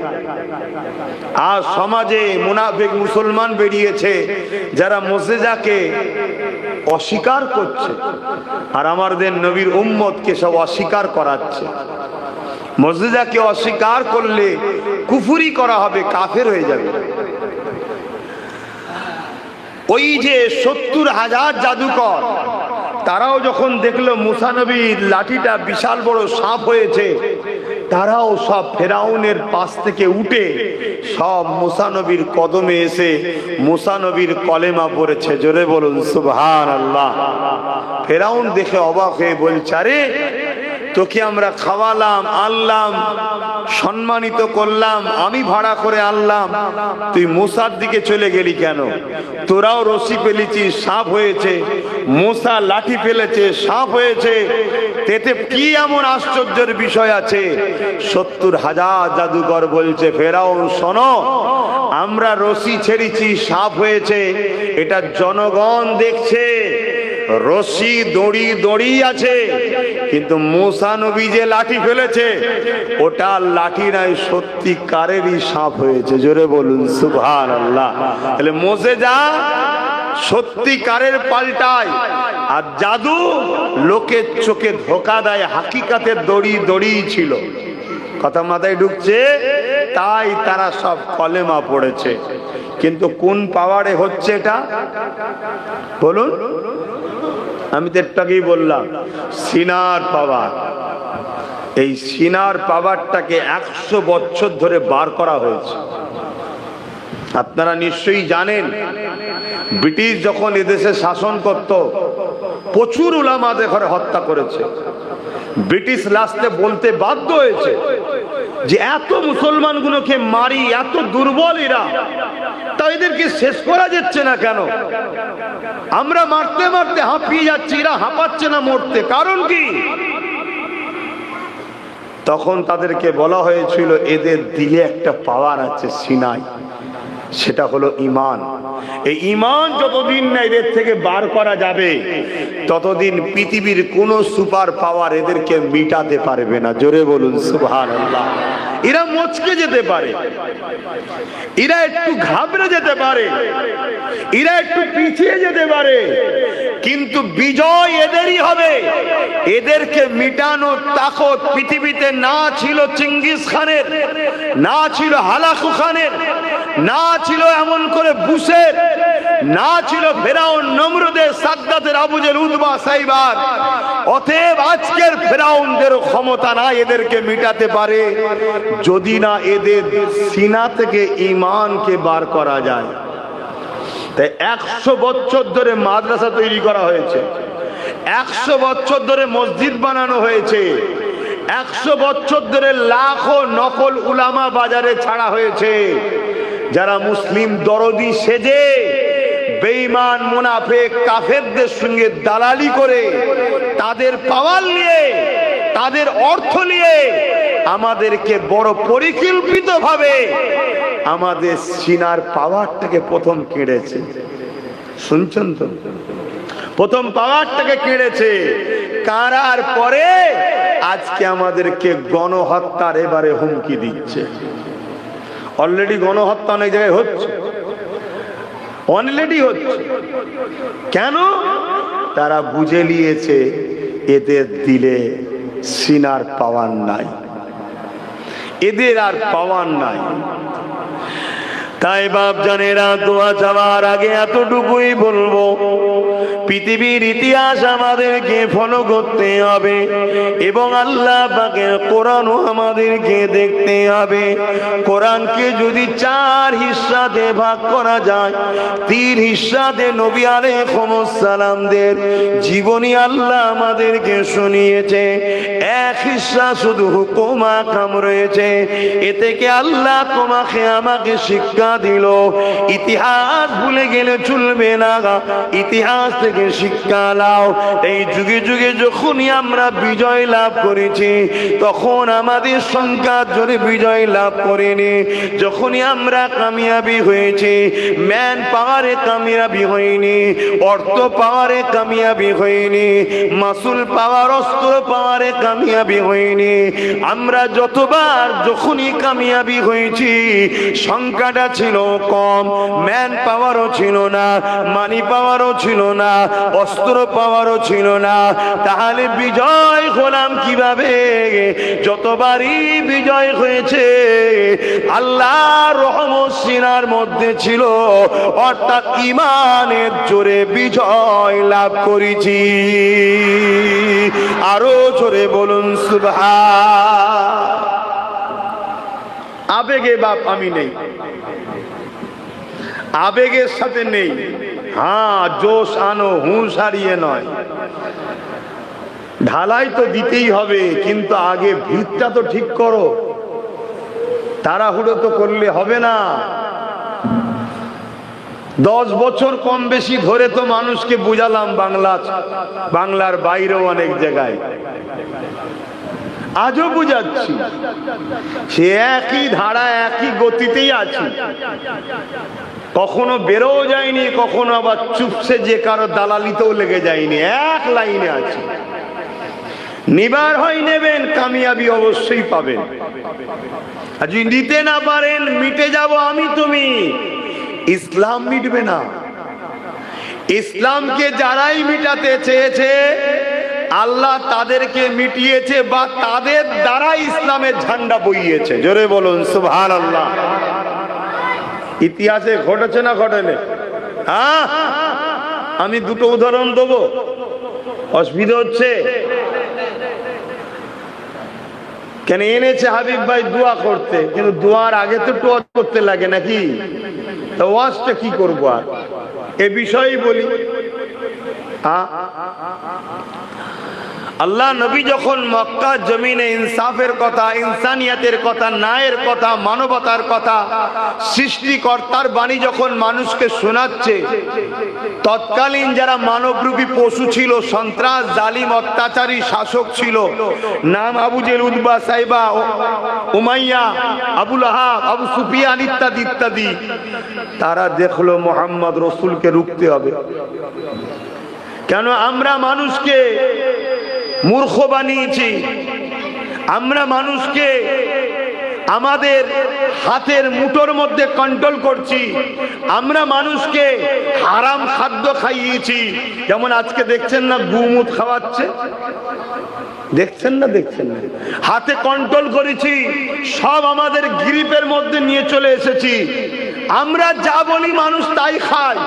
আর সমাজে মুনাফিক মুসলমান বেরিয়েছে যারা মুজিজাকে অস্বীকার করছে, আর আমাদের নবীর উম্মতকে সব অস্বীকার করাচ্ছে। মুজিজাকে অস্বীকার করলে কুফরি করা হবে, কাফের হয়ে যাবে। ওই যে 70,000 জাদুকর, তারাও যখন দেখলো মূসা নবীর লাঠিটা বিশাল বড় সাপ হয়েছে, তারাও সব ফেরাউনের পাশ থেকে উঠে সব মূসা নবীর কদমে এসে মূসা নবীর কলেমা পড়েছে। জোরে বলুন সুবহানাল্লাহ। ফেরাউন দেখে অবাক হয়ে বলছে, আরে তোকে আমরা খাওয়ালাম, আনলাম, সম্মানিত করলাম, আমি ভাড়া করে আনলাম, তুই মূসার দিকে চলে গেলি কেন? তোরাও রশি ফেলেছিস, সাপ হয়েছে, মূসা লাঠি ফেলেছে, সাপ হয়েছে, এতে কি এমন আশ্চর্যের বিষয় আছে? 70,000 জাদুকর বলছে, ফেরাউন শোনো, আমরা রশি ছেড়েছি, সাপ হয়েছে, এটা জনগণ দেখছে। রশি দড়ি দড়ি আছে, কিন্তু মূসা নবী যে লাঠি ফেলেছে ওটা লাঠি নাই, সত্যিকারেরই সাপ হয়েছে। জোরে বলুন সুবহানাল্লাহ। তাহলে মুজিজা সত্যিকারের পাল্টায়, আর জাদু লোকের চোখে ধোকা দেয়, হাকিকাতের দড়ি দড়ি ছিল। কথা মাথায় ঢুকছে? তাই তারা সব কলেমা পড়েছে। কিন্তু কোন পাওয়ারে হচ্ছে এটা বলুন? আমি তো একটু আগেই বললাম, সিনার পাওয়ার। এই সিনার পাওয়ারটাকে 100 বছর ধরে বার করা হয়েছে। আপনারা নিশ্চয়ই জানেন, ব্রিটিশ যখন এদেশে শাসন করত, প্রচুর উলামাদের ঘরে হত্যা করেছে। ব্রিটিশ লাস্টে বলতে বাধ্য হয়েছে যে এত মুসলমানগুলোকে মারি, এত দুর্বল এরা, তা এদেরকে শেষ করা যাচ্ছে না কেন? আমরা মারতে মারতে হাঁপিয়ে যাচ্ছি, এরা হাঁপাচ্ছে না মরতে, কারণ কি? তখন তাদেরকে বলা হয়েছিল এদের দিলে একটা পাওয়ার আছে সিনাই, সেটা হলো ঈমান। এই ঈমান যতদিন না এদের থেকে বার করা যাবে, ততদিন পৃথিবীর কোন সুপার পাওয়ার এদেরকে মিটাতে পারবে না। জোরে বলুন সুবহানাল্লাহ। এরা মচকে যেতে পারে, এরা একটু ঘাবড়ে যেতে পারে, এরা একটু পিছিয়ে যেতে পারে, কিন্তু বিজয় এদেরই হবে। এদেরকে মিটানোর তাকত পৃথিবীতে না ছিল চিঙ্গিস খানের, না ছিল হালাকু খানের, না ছিল এমন করে বুশের, না ছিল ফেরাউন নমরুদের, সাদ্দাতের, আবু জেহেল, উতবা, সাইবার। অতএব আজকের ফেরাউনদের ক্ষমতা না এদেরকে মিটাতে পারে যদি না এদের সিনা থেকে ঈমানকে বার করা যায়। তাই 100 বছর ধরে মাদ্রাসা তৈরি করা হয়েছে, 100 বছর ধরে মসজিদ বানানো হয়েছে, 100 বছর ধরে লাখো নকল উলামা বাজারে ছাড়া হয়েছে। যারা মুসলিম দরদি সেজে বেঈমান মুনাফিক কাফেরদের সঙ্গে দালালি করে তাদের পাওয়ার নিয়ে, তাদের অর্থ নিয়ে আমাদেরকে বড় পরিকল্পিতভাবে আমাদের সিনার পাওয়ারটাকে প্রথম কেড়েছে। শুনছেন তো? প্রথম পাওয়ারটাকে কেড়েছে, কারার পরে আজকে আমাদেরকে গণহত্যার এবারে হুমকি দিচ্ছে। অলরেডি গণহত্যা অনেক জায়গায় হচ্ছে, অলরেডি হচ্ছে। কেন? তারা বুঝে নিয়েছে এদের দিলে সিনার পাওয়ার নাই, এদের আর পাওয়ার নাই। তাই বাপ জানেরা, দোয়া চাওয়ার আগে এতটুকুই বলবো, পৃথিবীর ইতিহাস আমাদেরকে ফলো করতে হবে এবং আল্লাহ পাকের কোরআনও আমাদেরকে দেখতে হবে। কোরআনকে যদি 4 হিস্সাতে ভাগ করা যায়, 3 হিস্সাতে নবী আলাইহিস সালামদের জীবনী আল্লাহ আমাদেরকে শুনিয়েছে, 1 হিস্সা শুধু হুকুম আহকাম রয়েছে। এ থেকে আল্লাহ তোমাকে আমাকে শিক্ষা দিল, ইতিহাস ভুলে গেলে চলবে না, ইতিহাস থেকে শিক্ষা নাও। এই যুগে যুগে যখনই আমরা বিজয় লাভ করেছি তখন আমাদের সংখ্যা জোরে বিজয় লাভ করেনি। যখনই আমরা কামিয়াবি হয়েছি, ম্যান পাওয়ারে কামিয়াবি হয়নি, অর্থ পাওয়ারে কামিয়াবি হয়নি, মাসুল পাওয়ার, অস্ত্র পাওয়ারে কামিয়াবি হয়নি। আমরা যতবার যখনই কামিয়াবি হয়েছি সংখ্যাটা ছিল কম, ম্যান পাওয়ারও ছিল না, মানি পাওয়ারও ছিল না, অস্ত্র পাওয়ারও ছিল না। তাহলে বিজয় হলাম কিভাবে? যতবারই বিজয় হয়েছে আল্লাহর রহমত সিনার মধ্যে ছিল, অর্থাৎ ঈমানের জোরে বিজয় লাভ করেছি। আরো জোরে বলুন সুবহান। আবেগে বাপ আমি নেই, আবেগের সাথে নেই। হ্যাঁ, জোশ আনো, হুঁশ হারিয়ে নয়। ঢালাই তো দিতেই হবে, কিন্তু আগে ভিতটা তো ঠিক করো। তাড়াহুড়ো তো করলে হবে না। 10 বছর কম বেশি ধরে তো মানুষকে বুঝালাম, বাংলার বাইরেও অনেক জায়গায়, আজও বুঝাচ্ছি। সে একই ধারা, একই গতিতেই আছে, কখনো বেরোও যায়নি, কখনো আবার চুপসে যে কারো দালালিতেও লেগে যায়নি, এক লাইনে আছে। নিবার হয় নেবেন, কামিয়াবি অবশ্যই পাবেন। আর যদি নিতে না পারেন, মিটে যাব আমি তুমি, ইসলাম মিটবে না। ইসলামকে যারাই মিটাতে চেয়েছে আল্লাহ তাদেরকে মিটিয়েছে, বা তাদের দ্বারা ইসলামের ঝান্ডা বইয়েছে। জোরে বলুন সুবহানাল্লাহ। ইতিহাসে ঘটেছে না ঘটেনি? হ্যাঁ, আমি 2টো উদাহরণ দেবো, অসুবিধা হচ্ছে কেন? এনেছে হাবিব ভাই দোয়া করতে, কিন্তু দোয়ার আগে তো একটু ওয়াজ করতে লাগে নাকি? তো ওয়াজটা কি করবো আর, এ বিষয়েই বলি। আল্লাহ নবী যখন মক্কা জমিনে ইনসাফের কথা, ইনসানিয়াতের কথা, ন্যায়ের কথা, মানবতার কথা, সৃষ্টিকর্তার বাণী যখন মানুষকে শোনাচ্ছে, তৎকালীন যারা মানবরূপী পশু ছিল, সন্ত্রাস, জালিম, অত্যাচারী শাসক ছিল, নাম আবু জেহেল, উতবা, সাইবা, উমাইয়া, আবু লাহাব, আবু সুফিয়ান ইত্যাদি ইত্যাদি, তারা দেখলো মুহাম্মদ রসুলকে রুখতে হবে। কেন? আমরা মানুষকে মূর্খ বানিয়েছি, আমরা মানুষকে আমাদের হাতের মুঠোর মধ্যে কন্ট্রোল করছি, আমরা মানুষকে হারাম খাদ্য খাইয়েছি। যেমন আজকে দেখছেন না গুমুত খাওয়াচ্ছে, দেখছেন না? দেখছেন না? হাতে কন্ট্রোল করেছি, সব আমাদের গ্রিপের মধ্যে নিয়ে চলে এসেছি। আমরা যা বলি মানুষ তাই খায়।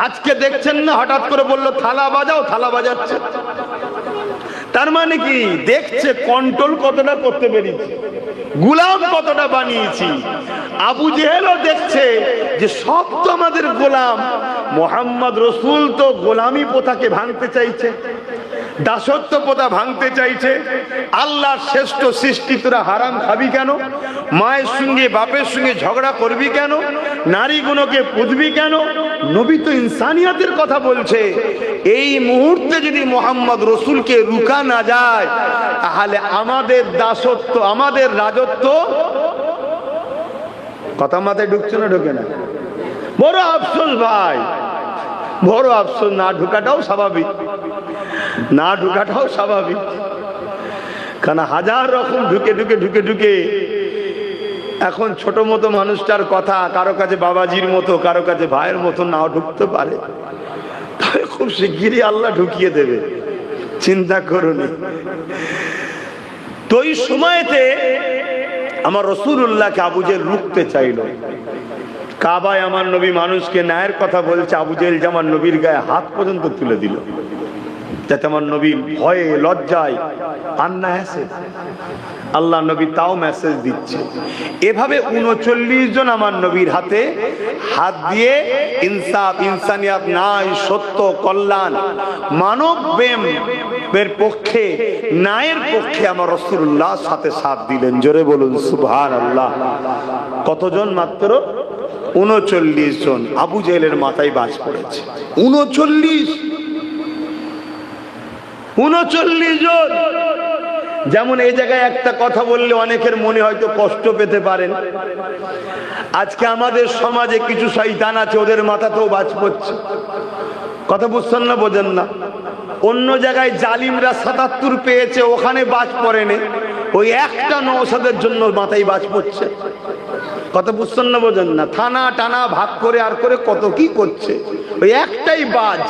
আজকে দেখছেন না হঠাৎ করে বললো থালা বাজাও, থালা বাজাচ্ছে। তার মানে কি দেখছে কন্ট্রোল কতটা করতে পেরেছি, গোলাম কতটা বানিয়েছি। আবু জেহেলও দেখছে যে সব তো আমাদের গোলাম, মোহাম্মদ রসুল তো গোলামি প্রথাকে ভাঙতে চাইছে, দাসত্ব প্রথা ভাঙতে চাইছে। আল্লাহর শ্রেষ্ঠ সৃষ্টি তোরা হারাম খাবি কেন? মায়ের সঙ্গে বাপের সঙ্গে ঝগড়া করবি কেন? নারীগুলোকে পুঁতবি কেন? নবী তো ইনসানিয়তের কথা বলছে। এই মুহূর্তে যদি মোহাম্মদ রসুলকে রুকা না যায়, তাহলে আমাদের দাসত্ব, আমাদের রাজত্ব, কথা মাথায় ঢুকছে না ঢুকে না? বড় আফসোস ভাই, বড় আফসোস। না ঢুকাটাও স্বাভাবিক, না ঢুকাটাও স্বাভাবিক। কারণ হাজার রকম ঢুকে ঢুকে ঢুকে ঢুকে এখন ছোট মতো মানুষটার কথা কারো কাছে বাবাজির মতো, কারো কাছে ভাইয়ের মতো নাও ঢুকতে পারে। তবে খুব শিগগিরই আল্লাহ ঢুকিয়ে দেবে, চিন্তা করুন। তো এই সময়তে আমার রাসূলুল্লাহকে আবু জেহেল রুখতে চাইল। কাবায় আমার নবী মানুষকে ন্যায়ের কথা বলছে, আবু জেহেল আমার নবীর গায়ে হাত পর্যন্ত তুলে দিল, যাতে আমার নবী ভয়ে লজ্জায় আর না আসে। আল্লাহ নবী তাও মেসেজ দিচ্ছে। এভাবে 39 জন আমার নবীর হাতে হাত দিয়ে ইনসাফ, ইনসানিয়াত নাই, সত্য, কল্যাণ, মানব প্রেমের পক্ষে, ন্যায়ের পক্ষে আমার রাসূলুল্লাহ সাথে সাথ দিলেন। জোরে বলুন সুবহানাল্লাহ। কতজন? মাত্র 39 জন। আবু জেহেলের মাথায় বাজ পড়েছে। 39 জন। যেমন এই জায়গায় একটা কথা বললে অনেকের মনে হয়তো কষ্ট পেতে পারেন। আজকে আমাদের সমাজে কিছু শয়তান আছে, ওদের মাথাতেও বাজ পড়ছে। কথা বুঝছেন না? বোঝেন না? অন্য জায়গায় জালিমরা 77 পেয়েছে, ওখানে বাজ পড়েনি, ওই একটা নওশাদের জন্য মাথায় বাজ পড়ছে। কথা বুঝছেন না? বোঝেন না? থানা টানা ভাগ করে আর করে কত কি করছে, ওই একটাই বাজ।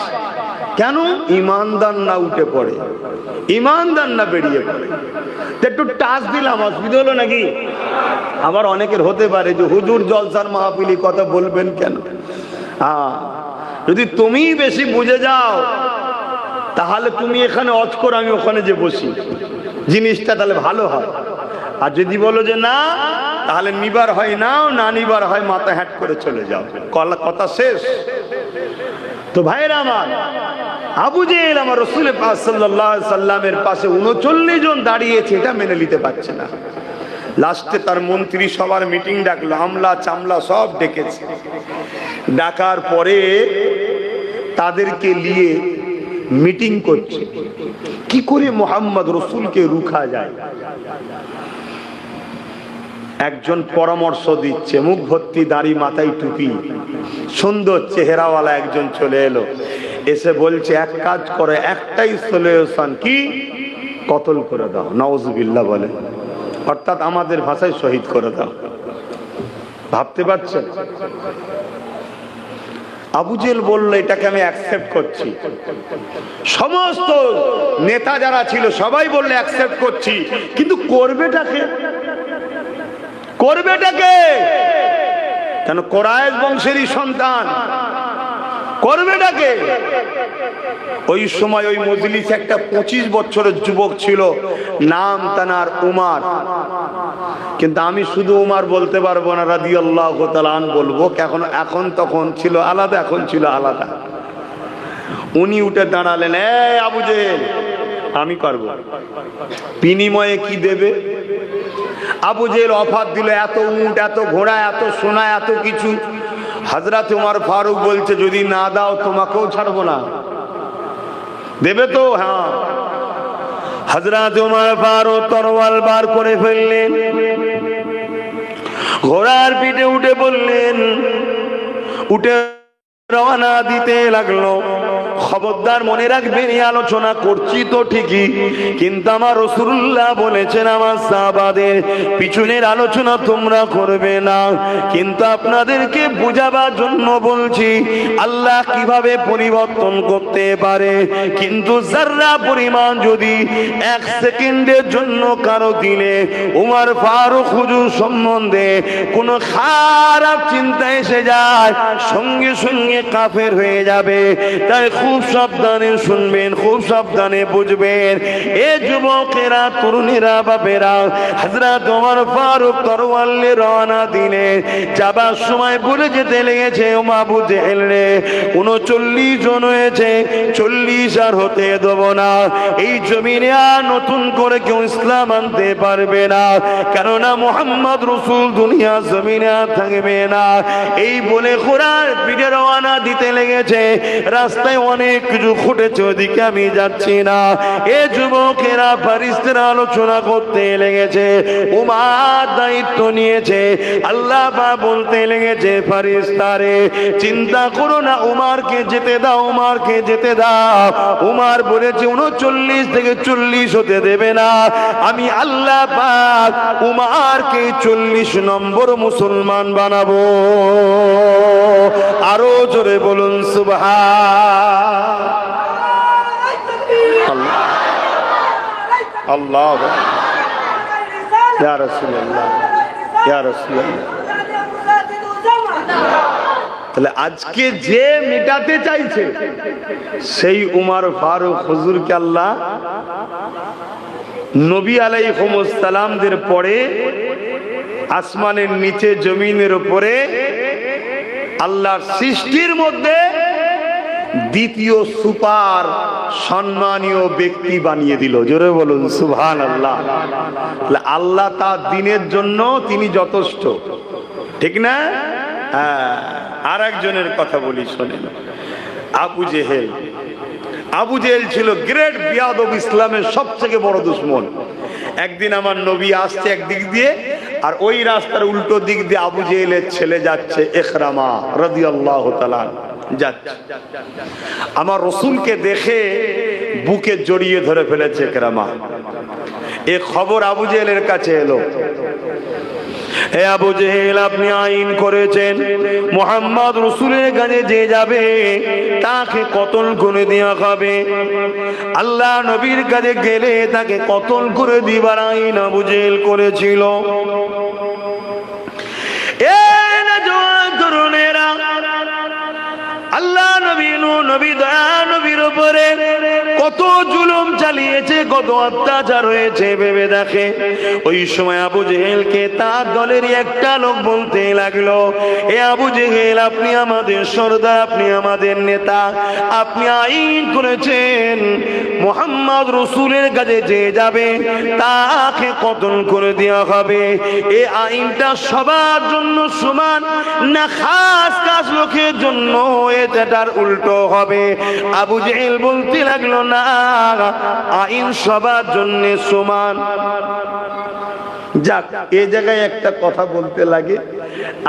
কেন? ইমানদার না উঠে পড়ে, ইমানদার না বেরিয়ে পড়ে। একটু টাচ দিলাম, অসুবিধা হলো নাকি? আবার অনেকের হতে পারে যে হুজুর জলসার মাহফিলি কথা বলবেন কেন? যদি তুমি বেশি বুঝে যাও তাহলে তুমি এখানে অজ করো, আমি ওখানে যে বসি, জিনিসটা তাহলে ভালো হয়। আর যদি বলো যে না, তাহলে নিবার হয় নাও, না নিবার হয় মাথা হ্যাট করে চলে যাও, কথা শেষ। তো ভাইরা আমার, আবু জেহেল আমার রাসূল পাক সাল্লাল্লাহু আলাইহি সাল্লামের পাশে 39 জন দাঁড়িয়েছে, এটা মেনে নিতে পারছে না। লাস্টে তার মন্ত্রী সবার মিটিং ডাকলো, আমলা চামলা সব ডেকেছে। ডাকার পরে তাদেরকে নিয়ে মিটিং করছে, কি করে মোহাম্মদ রসুলকে রুখা যায়। একজন পরামর্শ দিচ্ছে, মুখ ভর্তি দাড়ি, মাথায় টুপি, সুন্দর চেহারাওয়ালা একজন চলে এলো, এসে বলছে এক কাজ করে, একটাই সলিউশন, কি? কতল করে দাও। নাউজুবিল্লাহ বলে, অর্থাৎ আমাদের ভাষায় শহীদ করে দাও। ভাবতে পারছেন? আবু জেহেল বলল এটাকে আমি অ্যাকসেপ্ট করছি। সমস্ত নেতা যারা ছিল সবাই বললে অ্যাকসেপ্ট করছি, কিন্তু করবেটাকে? করবেটাকে? কেন? কোরাইশ বংশেরই সন্তান, করবেটাকে? ওই সময় ওই মজলিসে একটা 25 বছরের যুবক ছিল, নাম তানার উমার। কিন্তু আমি শুধু উমার বলতে পারবো না, রাদিয়াল্লাহু তাআলা আন বলবো, এখন তখন ছিল আলাদা, এখন ছিল আলাদা। উনি উঠে দাঁড়ালেন, এই আবু জেহেল, আমি পারবো। বিনিময়ে কি দেবে? আবু জেহেল অফার দিল, এত উট, এত ঘোড়া, এত সোনা, এত কিছু। হযরত উমর ফারুক বলছে, যদি না দাও তোমাকেও ছাড়বো না। দেবে তো? হ্যাঁ। হযরত উমর ফারুক তরোয়াল বার করে ফেললেন, ঘোড়ার পিঠে উঠে বললেন, উঠে রওনা দিতে লাগলো। খবরদার মনে রাখবেন, এই আলোচনা করছি তো ঠিকই, কিন্তু আমার রাসূলুল্লাহ বলেছেন আমার সাহাবাদের পিছনের আলোচনা তোমরা করবে না। কিন্তু আপনাদেরকে বোঝাবার জন্য বলছি আল্লাহ কিভাবে পরিবর্তন করতে পারে। কিন্তু যারা পরিমাণ যদি এক সেকেন্ডের জন্য কারো দিলে উমর ফারুক হুজুর সম্বন্ধে কোনো খারাপ চিন্তা এসে যায়, সঙ্গে সঙ্গে কাফের হয়ে যাবে। তাই খুব সাবধানে শুনবেন, খুব সাবধানে বুঝবেন। এ যুবকেরা, তরুণীরা, বাপেরা, হযরত ওমর ফারুক তরোয়ার নিয়ে রওনা দিলে যাবার সময় বলে যেতে লেগেছে, ও আবু জেহেল রে 39 জন হয়েছে, 40 আর হতে দেব না। এই জমিনে আর নতুন করে কেউ ইসলাম আনতে পারবে না, কেননা মুহাম্মদ রাসূল দুনিয়া জমিনে আর থাকবে না। এই বলে কোরআন পিঠে রওনা দিতে লেগেছে। রাস্তায় অনেক কিছু ঘটেছে, ওদিকে আমি যাচ্ছি না। এ যুবকেরা ফেরেশতারা আলোচনা করতে লেগেছে, উমার দায়িত্ব নিয়েছে। আল্লাহ পাক বলতে লেগেছে, ফেরেশতারে চিন্তা করো না, উমারকে যেতে দাও, উমারকে যেতে দাও। উমার বলেছে 39 থেকে 40 হতে দেবে না। আমি আল্লাহ পাক উমারকে 40 নম্বর মুসলমান বানাবো। আরো জোরে বলুন সুবহান আল্লাহ। ইয়া রাসূলুল্লাহ, ইয়া রাসূলুল্লাহ। তাহলে আজকে যে মেটাতে চাইছে সেই উমর ফারুক হুজুরকে আল্লাহ নবী আলাইহিস সালামদের পরে আসমানের নিচে জমিনের উপরে আল্লাহর সৃষ্টির মধ্যে দ্বিতীয় সুপার সম্মানীয় ব্যক্তি বানিয়ে দিল। জোরে বলুন সুবহানাল্লাহ। আল্লাহ তার দ্বীনের জন্য তিনি যথেষ্ট, ঠিক না? হ্যাঁ। আর একজনের কথা বলি শোনেন, আবু জেহেল। আবু জেহেল ছিল গ্রেট বিয়াদব, ইসলামের সবথেকে বড় দুশমন। একদিন আমার নবী আসছে একদিক দিয়ে, আর ওই রাস্তার উল্টো দিক দিয়ে আবু জেহেলের ছেলে যাচ্ছে, ইকরামা রাদিয়াল্লাহু তাআলা যাচ্ছে। আমার রাসূলকে দেখে বুকে জড়িয়ে ধরে ফেলেছে ইকরামা। এই খবর আবু জেহেলের কাছে এলো। হে আবু জেহেল, আপনি আইন করেছেন মুহাম্মদ রাসূলের কাছে যে যাবে তাকে কতল করে দেওয়া হবে। আল্লাহ নবীর কাছে গেলে তাকে কতল করে দিবার আইন আবু জেহেল করেছিল। আল্লাহ নবী দয়া নবীর উপরে কত জুলুম চালিয়েছে, কত অত্যাচার হয়েছে ভেবে দেখে। ওই সময় আবু জেহেলকে তার দলেরই একটা লোক বলতে লাগলো, এ আবু জেহেল, আপনি আমাদের সরদার, আপনি আমাদের নেতা, আপনি আইন করেছেন মুহাম্মদ রাসূলের কাছে যে যাবে তাকে কতল করে দেওয়া হবে। এই আইনটা সবার জন্য সমান না খাস খাস লোকের জন্য এটার উল্টো হবে? আবু জেহেল বলতে লাগলো, না, আইন সবার জন্য সমান। যাক, এই জায়গায় একটা কথা বলতে লাগে,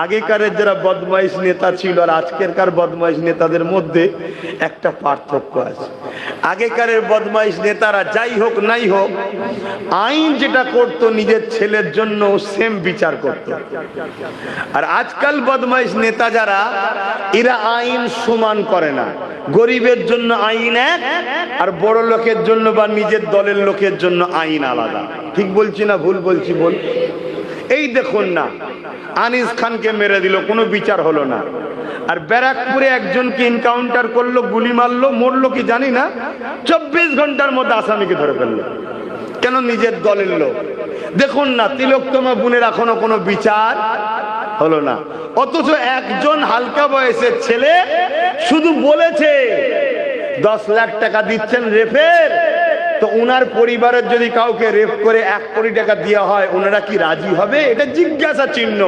আগেকারের যারা বদমাইশ নেতা ছিল আর আজকেরকার বদমাইশ নেতাদের মধ্যে একটা পার্থক্য আছে। আগেকারের বদমাইশ নেতারা যাই হোক নাই হোক আইন যেটা করতো নিজের ছেলের জন্য সেম বিচার করত। আর আজকাল বদমাইশ নেতা যারা, এরা আইন সমান করে না। গরিবের জন্য আইন এক, আর বড় লোকের জন্য বা নিজের দলের লোকের জন্য আইন আলাদা। ঠিক বলছি না ভুল বলছি? বল। এই দেখুন না, আনিস খানকে মেরে দিল, কোনো বিচার হলো না। আর ব্যারাকপুরে একজনকে এনকাউন্টার করলো, গুলি মারলো, মরলো কি জানি না, 24 ঘন্টার মধ্যে আসামিকে ধরে ফেললো। কেন? নিজের দলের লোক। দেখুন না, তিলোত্তমা বোনের এখনো কোনো বিচার হলো না। অথচ একজন হালকা বয়সের ছেলে শুধু বলেছে 10 লাখ টাকা দিচ্ছেন রেফের, তো উনার পরিবারের যদি কাউকে রেপ করে 1 কোটি টাকা দেওয়া হয়, ওনারা কি রাজি হবে? এটা জিজ্ঞাসা চিহ্ন।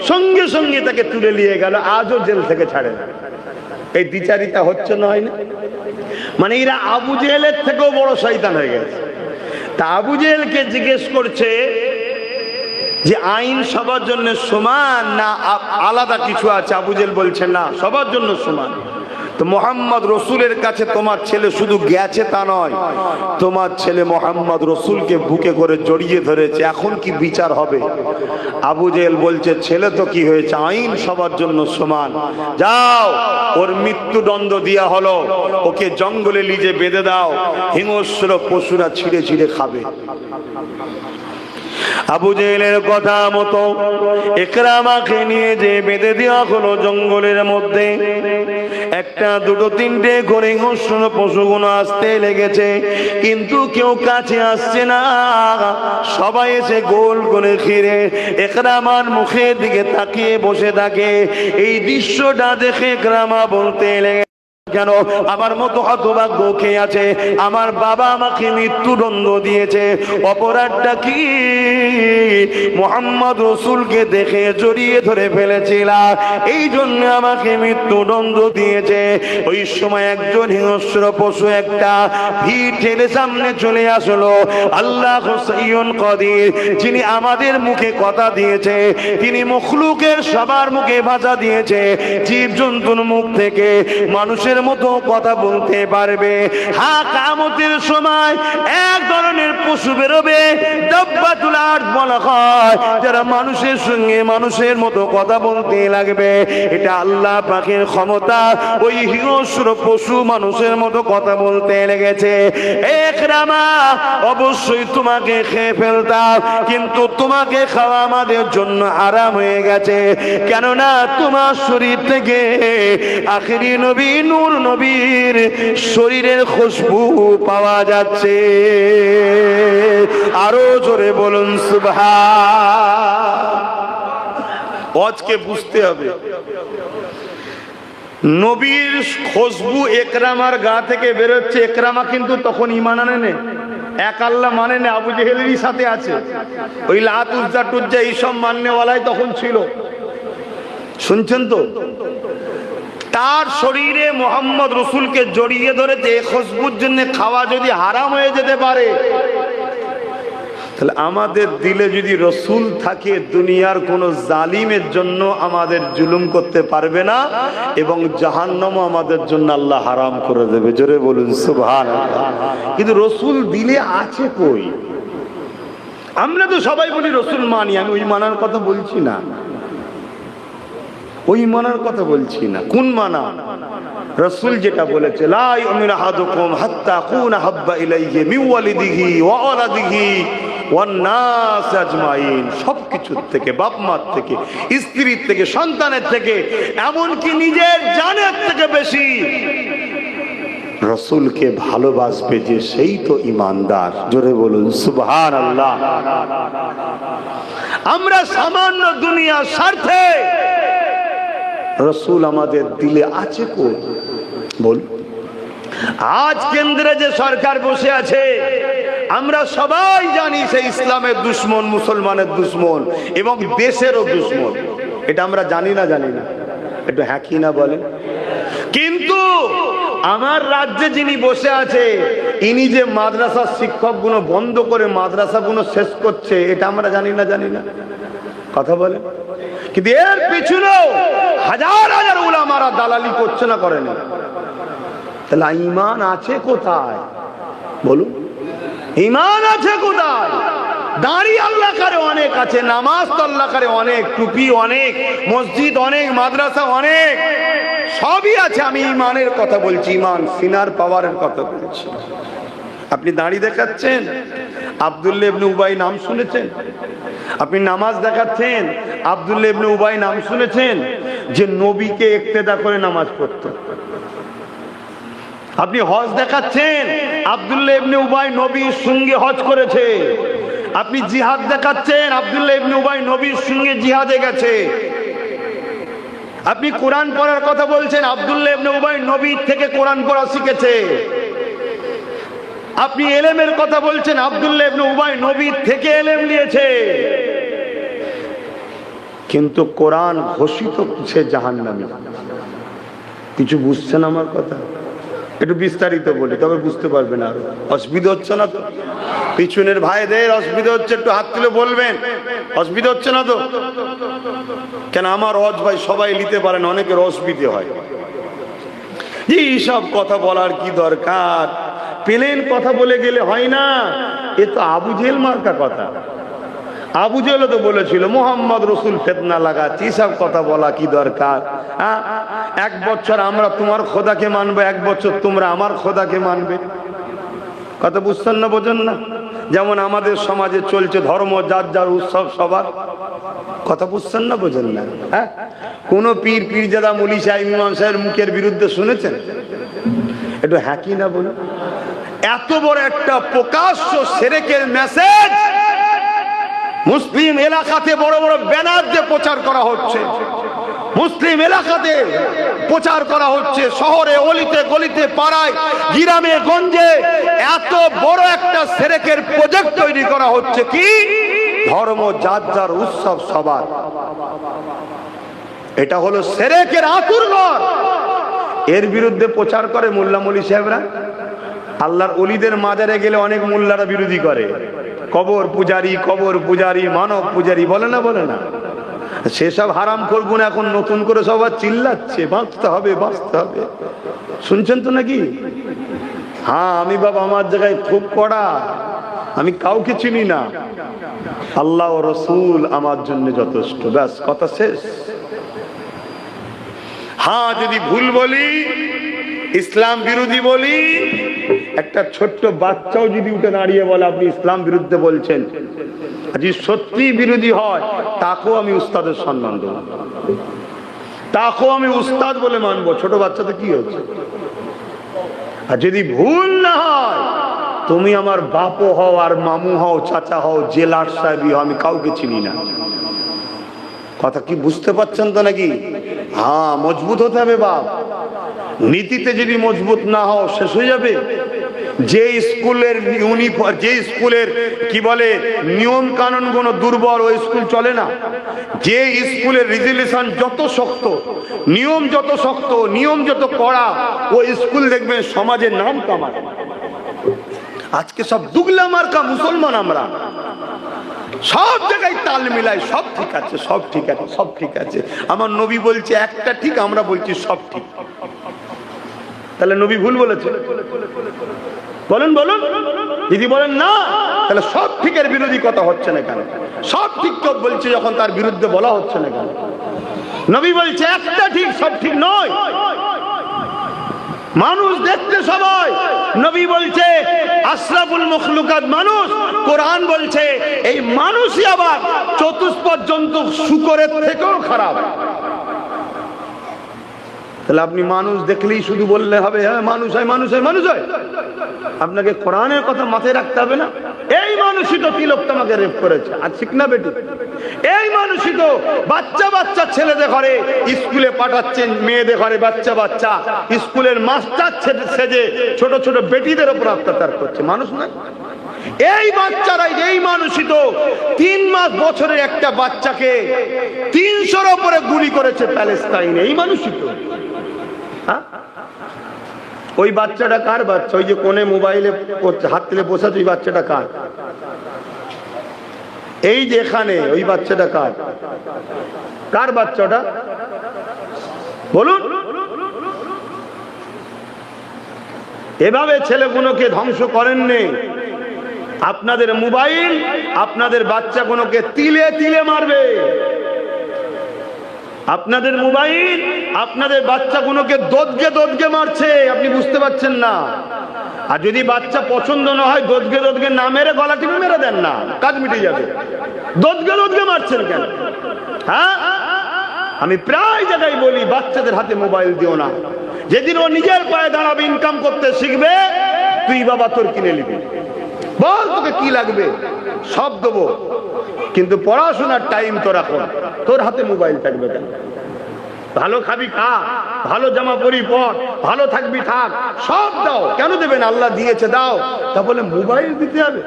সঙ্গে সঙ্গে তাকে তুলে নিয়ে গেল, আজও জেল থেকে ছাড়ে না। এই দ্বিচারিতা হচ্ছে না, হয় না? মানে এরা আবু জেহেলের থেকেও বড় শয়তান হয়ে গেছে। তা আবু জেহেলকে জিজ্ঞেস করছে যে আইন সবার জন্য সমান না আলাদা কিছু আছে? আবু জেহেল বলছে না, সবার জন্য সমান। তো মোহাম্মদ রসুলের কাছে তোমার ছেলে শুধু গেছে তা নয়, তোমার ছেলে মোহাম্মদ রসুলকে বুকে করে জড়িয়ে ধরেছে। এখন কি বিচার হবে? আবু জেহেল বলছে ছেলে তো কি হয়েছে, আইন সবার জন্য সমান, যাও ওর মৃত্যুদণ্ড দেয়া হলো, ওকে জঙ্গলে লিজে বেঁধে দাও, হিংস্র পশুরা ছিঁড়ে ছিঁড়ে খাবে। আবু জেহেলের কথা মতো ইকরামাকে নিয়ে যে বেঁধে দেওয়া হলো জঙ্গলের মধ্যে। একটা দুটো তিনটে করে হিংস্র পশুগুলো আসতে লেগেছে, কিন্তু কেউ কাছে আসছে না। সবাই এসে গোল করে ঘিরে ইকরামার মুখের দিকে তাকিয়ে বসে থাকে। এই দৃশ্যটা দেখে ইকরামা বলতে লেগে, কেন আমার মতো হতভাগ্য কে আছে? আমার বাবা আমাকে মৃত্যুদণ্ড দিয়েছে, অপরাধটা কি? মুহাম্মদ রসুলকে দেখে জড়িয়ে ধরে ফেলেছিলাম, এই জন্য আমাকে মৃত্যুদণ্ড দিয়েছে। ওই সময় একজন হিংস্র পশু একটা ভিড় ঠেলে সামনে চলে আসলো। আল্লাহ হুসাইয়ুন কাদির, যিনি আমাদের মুখে কথা দিয়েছে, তিনি মখলুকের সবার মুখে ভাষা দিয়েছে, জীবজন্তুর মুখ থেকে মানুষের মতো কথা বলতে পারবে। হ্যাঁ, কিয়ামতের সময় এক ধরনের পশু বেরোবে, দাব্বাতুল আরদ বলা হয়, যারা মানুষের সঙ্গে মানুষের মতো কথা বলতে লাগবে। এটা আল্লাহ পাকের ক্ষমতা। ওই হিংস্র পশু মানুষের মতো কথা বলতে লেগেছে। ইকরামা, অবশ্যই তোমাকে খেয়ে ফেলতাম, কিন্তু তোমাকে খাওয়া আমাদের জন্য হারাম হয়ে গেছে। কেননা তোমার শরীর থেকে আখিরি নবী নূর নবীর শরীরের খুশবু পাওয়া যাচ্ছে। আরো জোরে বলুন সুবহান। আজকে বুঝতে হবে, নবীর খুশবু ইকরামার গা থেকে বেরোচ্ছে। ইকরামা কিন্তু তখন ঈমান আনে না, এক আল্লাহ মানে না, আবু জেহেলেরই সাথে আছে। ওই লাত উজ্জা টুজ্জা এইসব মাননেওয়ালাই তখন ছিল। শুনছেন তো? তার শরীরে মোহাম্মদ রসুলকে জড়িয়ে ধরেছে। এই খুশবুর জন্য খাওয়া যদি হারাম হয়ে যেতে পারে, তাহলে আমাদের দিলে যদি রসুল থাকে, দুনিয়ার কোন জালিমের জন্য আমাদের জুলুম করতে পারবে না, এবং জাহান্নামও আমাদের জন্য আল্লাহ হারাম করে দেবে। জোরে বলুন সুবহানাল্লাহ। কিন্তু রসুল দিলে আছে কই? আমরা তো সবাই বলি রসুল মানি, আমি ওই মানার কথা বলছি না, ওই মানার কথা বলছি না। কোন মানা? রসুল যেটা বলেছে, লা ইউমিনু আহাদুকুম হাত্তা আকুনা হাব্বা ইলাইহি মিন ওয়ালিদিহি ওয়া ওয়ালাদিহি ওয়ান নাস আজমাইন। সবকিছুর থেকে, বাপ মার থেকে, স্ত্রীর থেকে, সন্তানের থেকে, এমনকি নিজের জানের থেকে বেশি রসুলকে ভালোবাসবে যে, সেই তো ইমানদার। জোরে বলুন সুবহানাল্লাহ। আমরা সামান্য দুনিয়ার স্বার্থে রসুল আমাদের দিলে আছে কই? বল। আজ কেন্দ্রে যে সরকার বসে আছে, আমরা সবাই জানি সে ইসলামের দুশ্মন, মুসলমানের দুশ্মন এবং দেশেরও দুশ্মন। এটা আমরা জানি না? জানি না? একটু হ্যাঁ কি না বলেন। কিন্তু আমার রাজ্যে যিনি বসে আছে, ইনি যে মাদ্রাসার শিক্ষকগুলো বন্ধ করে মাদ্রাসাগুলো শেষ করছে, এটা আমরা জানি না? জানি না? কথা বলে। কিন্তু এর পিছনেও হাজার হাজার উলামারা দালালি করছে না, করে না? তাহলে ঈমান আছে কোথায়? বলুন, ঈমান আছে কোথায়? দাড়ি আল্লাহ কারে অনেক আছে, নামাজ তো আল্লাহ কারে অনেক, টুপি অনেক, মসজিদ অনেক, মাদ্রাসা অনেক, সবই আছে। আমি ঈমানের কথা বলছি, ঈমান সিনার পাওয়ারের কথা বলছি। আপনি দাড়ি দেখাচ্ছেন, আব্দুল্লাহ ইবনে উবাই নাম শুনেছেন? আপনি নামাজ দেখাচ্ছেন, আব্দুল্লাহ ইবনে উবাই নাম শুনেছেন, যে নবীকে ইক্তেদা করে নামাজ পড়তো। আপনি হজ দেখাচ্ছেন, আব্দুল্লাহ ইবনে উবাই নবীর সঙ্গে হজ করেছে। আপনি জিহাদ দেখাচ্ছেন, আব্দুল্লাহ ইবনে উবাই নবীর সঙ্গে জিহাদে গেছে। আপনি কোরআন পড়ার কথা বলছেন, আব্দুল্লাহ ইবনে উবাই নবীর থেকে কোরআন পড়া শিখেছে। আপনি এলেমের কথা বলছেন, আব্দুল্লাহ ইবনে উবাই নবীর থেকে এলেম নিয়েছে। কিন্তু কোরআন ঘোষিত সে জাহান্নামী। কিছু বুঝছেন আমার কথা? একটু বিস্তারিত বলি, তবে বুঝতে পারবেন। আর অসুবিধা হচ্ছে না তো? পিছনের ভাইদের অসুবিধা হচ্ছে, একটু হাত তুলে বলবেন। অসুবিধা হচ্ছে না তো? কেন আমার হজ ভাই সবাই নিতে পারেন, অনেকের অসুবিধে হয়। এইসব কথা বলার কি দরকার? প্লেন কথা বলে গেলে হয় না। এ তো আবু জেহেল মার্কা কথা। আবু জেহেল তো বলেছিল মোহাম্মদ রসুল ফিতনা লাগাচ্ছে, এসব কথা বলা কি দরকার? হ্যাঁ, 1 বছর আমরা তোমার খোদাকে মানবো, 1 বছর তোমরা আমার খোদাকে মানবে। কথা বুঝছেন না, বোঝেন না? যেমন আমাদের সমাজে চলছে ধর্ম যার যার উৎসব সবার। কথা বুঝছেন না, বোঝেন না? হ্যাঁ, কোন পীর পীরজাদা মুলি সাহেব ইমাম সাহেবের মুখের বিরুদ্ধে শুনেছেন? একটু হ্যাঁ কি না বলুন। এত বড় একটা প্রকাশ্য শিরকের মেসেজ মুসলিম এলাকাতে বড় বড় ব্যানার দিয়ে প্রচার করা হচ্ছে, মুসলিম এলাকাতে প্রচার করা হচ্ছে, শহরে অলিতে গলিতে পাড়ায় গ্রামে গঞ্জে এত বড় একটা শিরকের প্রজেক্ট তৈরি করা হচ্ছে। কি ধর্ম যার যার উৎসব সবার, এটা হলো শিরকের আঁতুড়ঘর। এর বিরুদ্ধে প্রচার করে মোল্লা মৌলী সাহেবরা। আল্লাহর ওলিদের মাজারে গেলে অনেক মোল্লারা বিরোধী করে, কবর পূজারি মানব পূজারি বলে না, বলে না? সেসব হারাম করবো না, এখন নতুন করে সবার চিল্লাচ্ছে বাঁচতে হবে বাঁচতে হবে। শুনছেন তো নাকি? হ্যাঁ, আমি বাবা আমার জায়গায় খুব কড়া, আমি কাউকে চিনি না, আল্লাহ ও রসুল আমার জন্য যথেষ্ট, ব্যাস কথা শেষ। হ্যাঁ, যদি ভুল বলি, ইসলাম বিরোধী বলি, একটা ছোট্ট বাচ্চাও যদি উঠে দাঁড়িয়ে বলে আপনি ইসলাম বিরুদ্ধে বলছেন, যদি সত্যি বিরোধী হয় তাকেও আমি উস্তাদের সম্মান দেব, তাকেও আমি উস্তাদ বলে মানবো। ছোট বাচ্চাতে কি হচ্ছে? আর যদি ভুল না হয়, তুমি আমার বাপও হও আর মামু হও চাচা হও জেলার সাহেবই হও, আমি কাউকে চিনি না। কথা কি বুঝতে পারছেন তো নাকি? হ্যাঁ, মজবুত হতে হবে বাপ। নীতিতে যদি মজবুত না হও শেষ হয়ে যাবে। যে স্কুলের ইউনিফর্ম, যে স্কুলের কি বলে নিয়ম কানুন গুলো দুর্বল, ওই স্কুল চলে না। যে স্কুলের রেজুলেশন যত শক্ত, নিয়ম যত শক্ত, নিয়ম যত কড়া, ওই স্কুল দেখবেন সমাজের নাম কামায়। আজকে সব দুগলা মার্কা মুসলমান, আমরা সব জায়গায় তাল মিলাই, সব ঠিক আছে সব ঠিক আছে সব ঠিক আছে। আমার নবী বলছে একটা ঠিক, আমরা বলছি সব ঠিক। তাহলে নবী ভুল বলেছে? বলেন বলুন। যদি বলেন না, তাহলে সব ঠিকের বিরোধী কথা হচ্ছে না কেন? সব ঠিক কেউ বলছে যখন তার বিরুদ্ধে বলা হচ্ছে না কেন? নবী বলছে একটা ঠিক, সব ঠিক নয়। মানুষ দেখতে সবাই, নবী বলছে আশরাফুল মখলুকাত মানুষ, কোরআন বলছে এই মানুষই আবার চতুষ্পদ জন্তু শূকরের থেকেও খারাপ। তাহলে আপনি মানুষ দেখলেই শুধু বললে হবে হ্যাঁ মানুষ হয় মানুষ হয় মানুষ হয়? আপনাকে কোরআনের কথা মাথায় রাখতে হবে না? এই মানুষই তো তিলক তোমাকে রেপ করেছে, আর ঠিক না বেটি? এই মানুষই তো বাচ্চা বাচ্চা ছেলেদের ঘরে স্কুলে পাঠাচ্ছেন, মেয়েদের ঘরে বাচ্চা বাচ্চা স্কুলের মাস্টার সেজে ছোট ছোট বেটিদের উপর অত্যাচার করছে। মানুষ না এই বাচ্চারাই, এই মানুষই তো 3 মাস বছরের একটা বাচ্চাকে 300-র উপরে গুলি করেছে প্যালেস্তাইনে। এই মানুষই তো। ওই বাচ্চাটা কার বাচ্চা? ওই যে কোণে মোবাইলে হাত তুলে বসে আছে, ওই বাচ্চাটা কার? এই যে এখানে ওই বাচ্চাটা কার? কার বাচ্চাটা বলুন? এভাবে ছেলেগুলোকে ধ্বংস করেননি। আপনাদের মোবাইল আপনাদের বাচ্চাগুলোকে তিলে তিলে মারবে। আপনাদের মোবাইল আপনাদের বাচ্চাগুলোকে দোদগে দোদগে মারছে, আপনি বুঝতে পারছেন না। আর যদি বাচ্চা পছন্দ না হয় দোদগে দোদগে না মেরে গলা টিপে মেরে দেন না, কাজ মিটে যাবে। দোদগে দোদগে মারছেন কেন? হ্যাঁ, আমি প্রায় জায়গায় বলি বাচ্চাদের হাতে মোবাইল দিও না। যেদিন ও নিজের পায়ে দাঁড়াবে, ইনকাম করতে শিখবে, তুই বাবা তোর কিনে নিবি, বল তোকে কি লাগবে সব দেবো, কিন্তু পড়াশোনার টাইম তো রাখো। তোর হাতে মোবাইল থাকবে কেন? ভালো খাবি খা, ভালো জামা পরি পর, ভালো থাকবি থাক, সব দাও। কেন দেবেন? আল্লাহ দিয়েছে দাও। তা বলে মোবাইল দিতে হবে?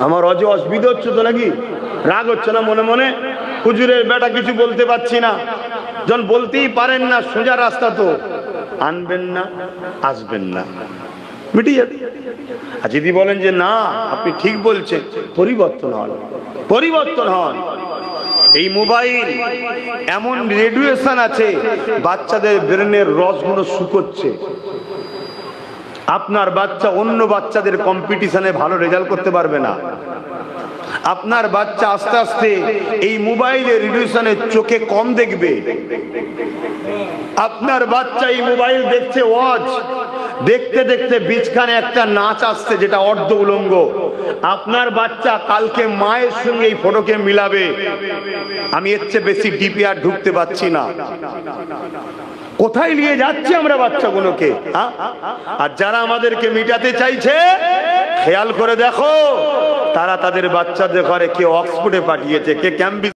আমার অসুবিধা হচ্ছে তো নাকি? রাগ হচ্ছে না মনে মনে? হুজুরের বেটা কিছু বলতে পারছি না, যখন বলতেই পারেন না, সোজা রাস্তা তো আনবেন না, আসবেন না, মিটে যাবে। আর যদি বলেন যে না আপনি ঠিক বলছেন, পরিবর্তন হন, পরিবর্তন হন। এই মোবাইল এমন রেডিয়েশন আছে, বাচ্চাদের ব্রেনের রসগুলো শুকোচ্ছে। আপনার বাচ্চা অন্য বাচ্চাদের কম্পিটিশনে ভালো রেজাল্ট করতে পারবে না। আপনার বাচ্চা আস্তে আস্তে এই মোবাইলের রেডিয়েশনে চোখে কম দেখবে। আপনার বাচ্চা এই মোবাইল দেখছে ওয়াচ, দেখতে দেখতে বীজখানে একটা নাচ আসছে যেটা অর্ধ উলঙ্গ। আপনার বাচ্চা কালকে মায়ের সঙ্গে এই ফটোকে মিলাবে। আমি এর চেয়ে বেশি ডিপে আর ঢুকতে পারছি না। কোথায় নিয়ে যাচ্ছি আমরা বাচ্চাগুলোকে? আর যারা আমাদেরকে মিটাতে চাইছে, খেয়াল করে দেখো, তারা তাদের বাচ্চাদের ঘরে কে অক্সফোর্ডে পাঠিয়েছে, কে ক্যাম্ব্রিজ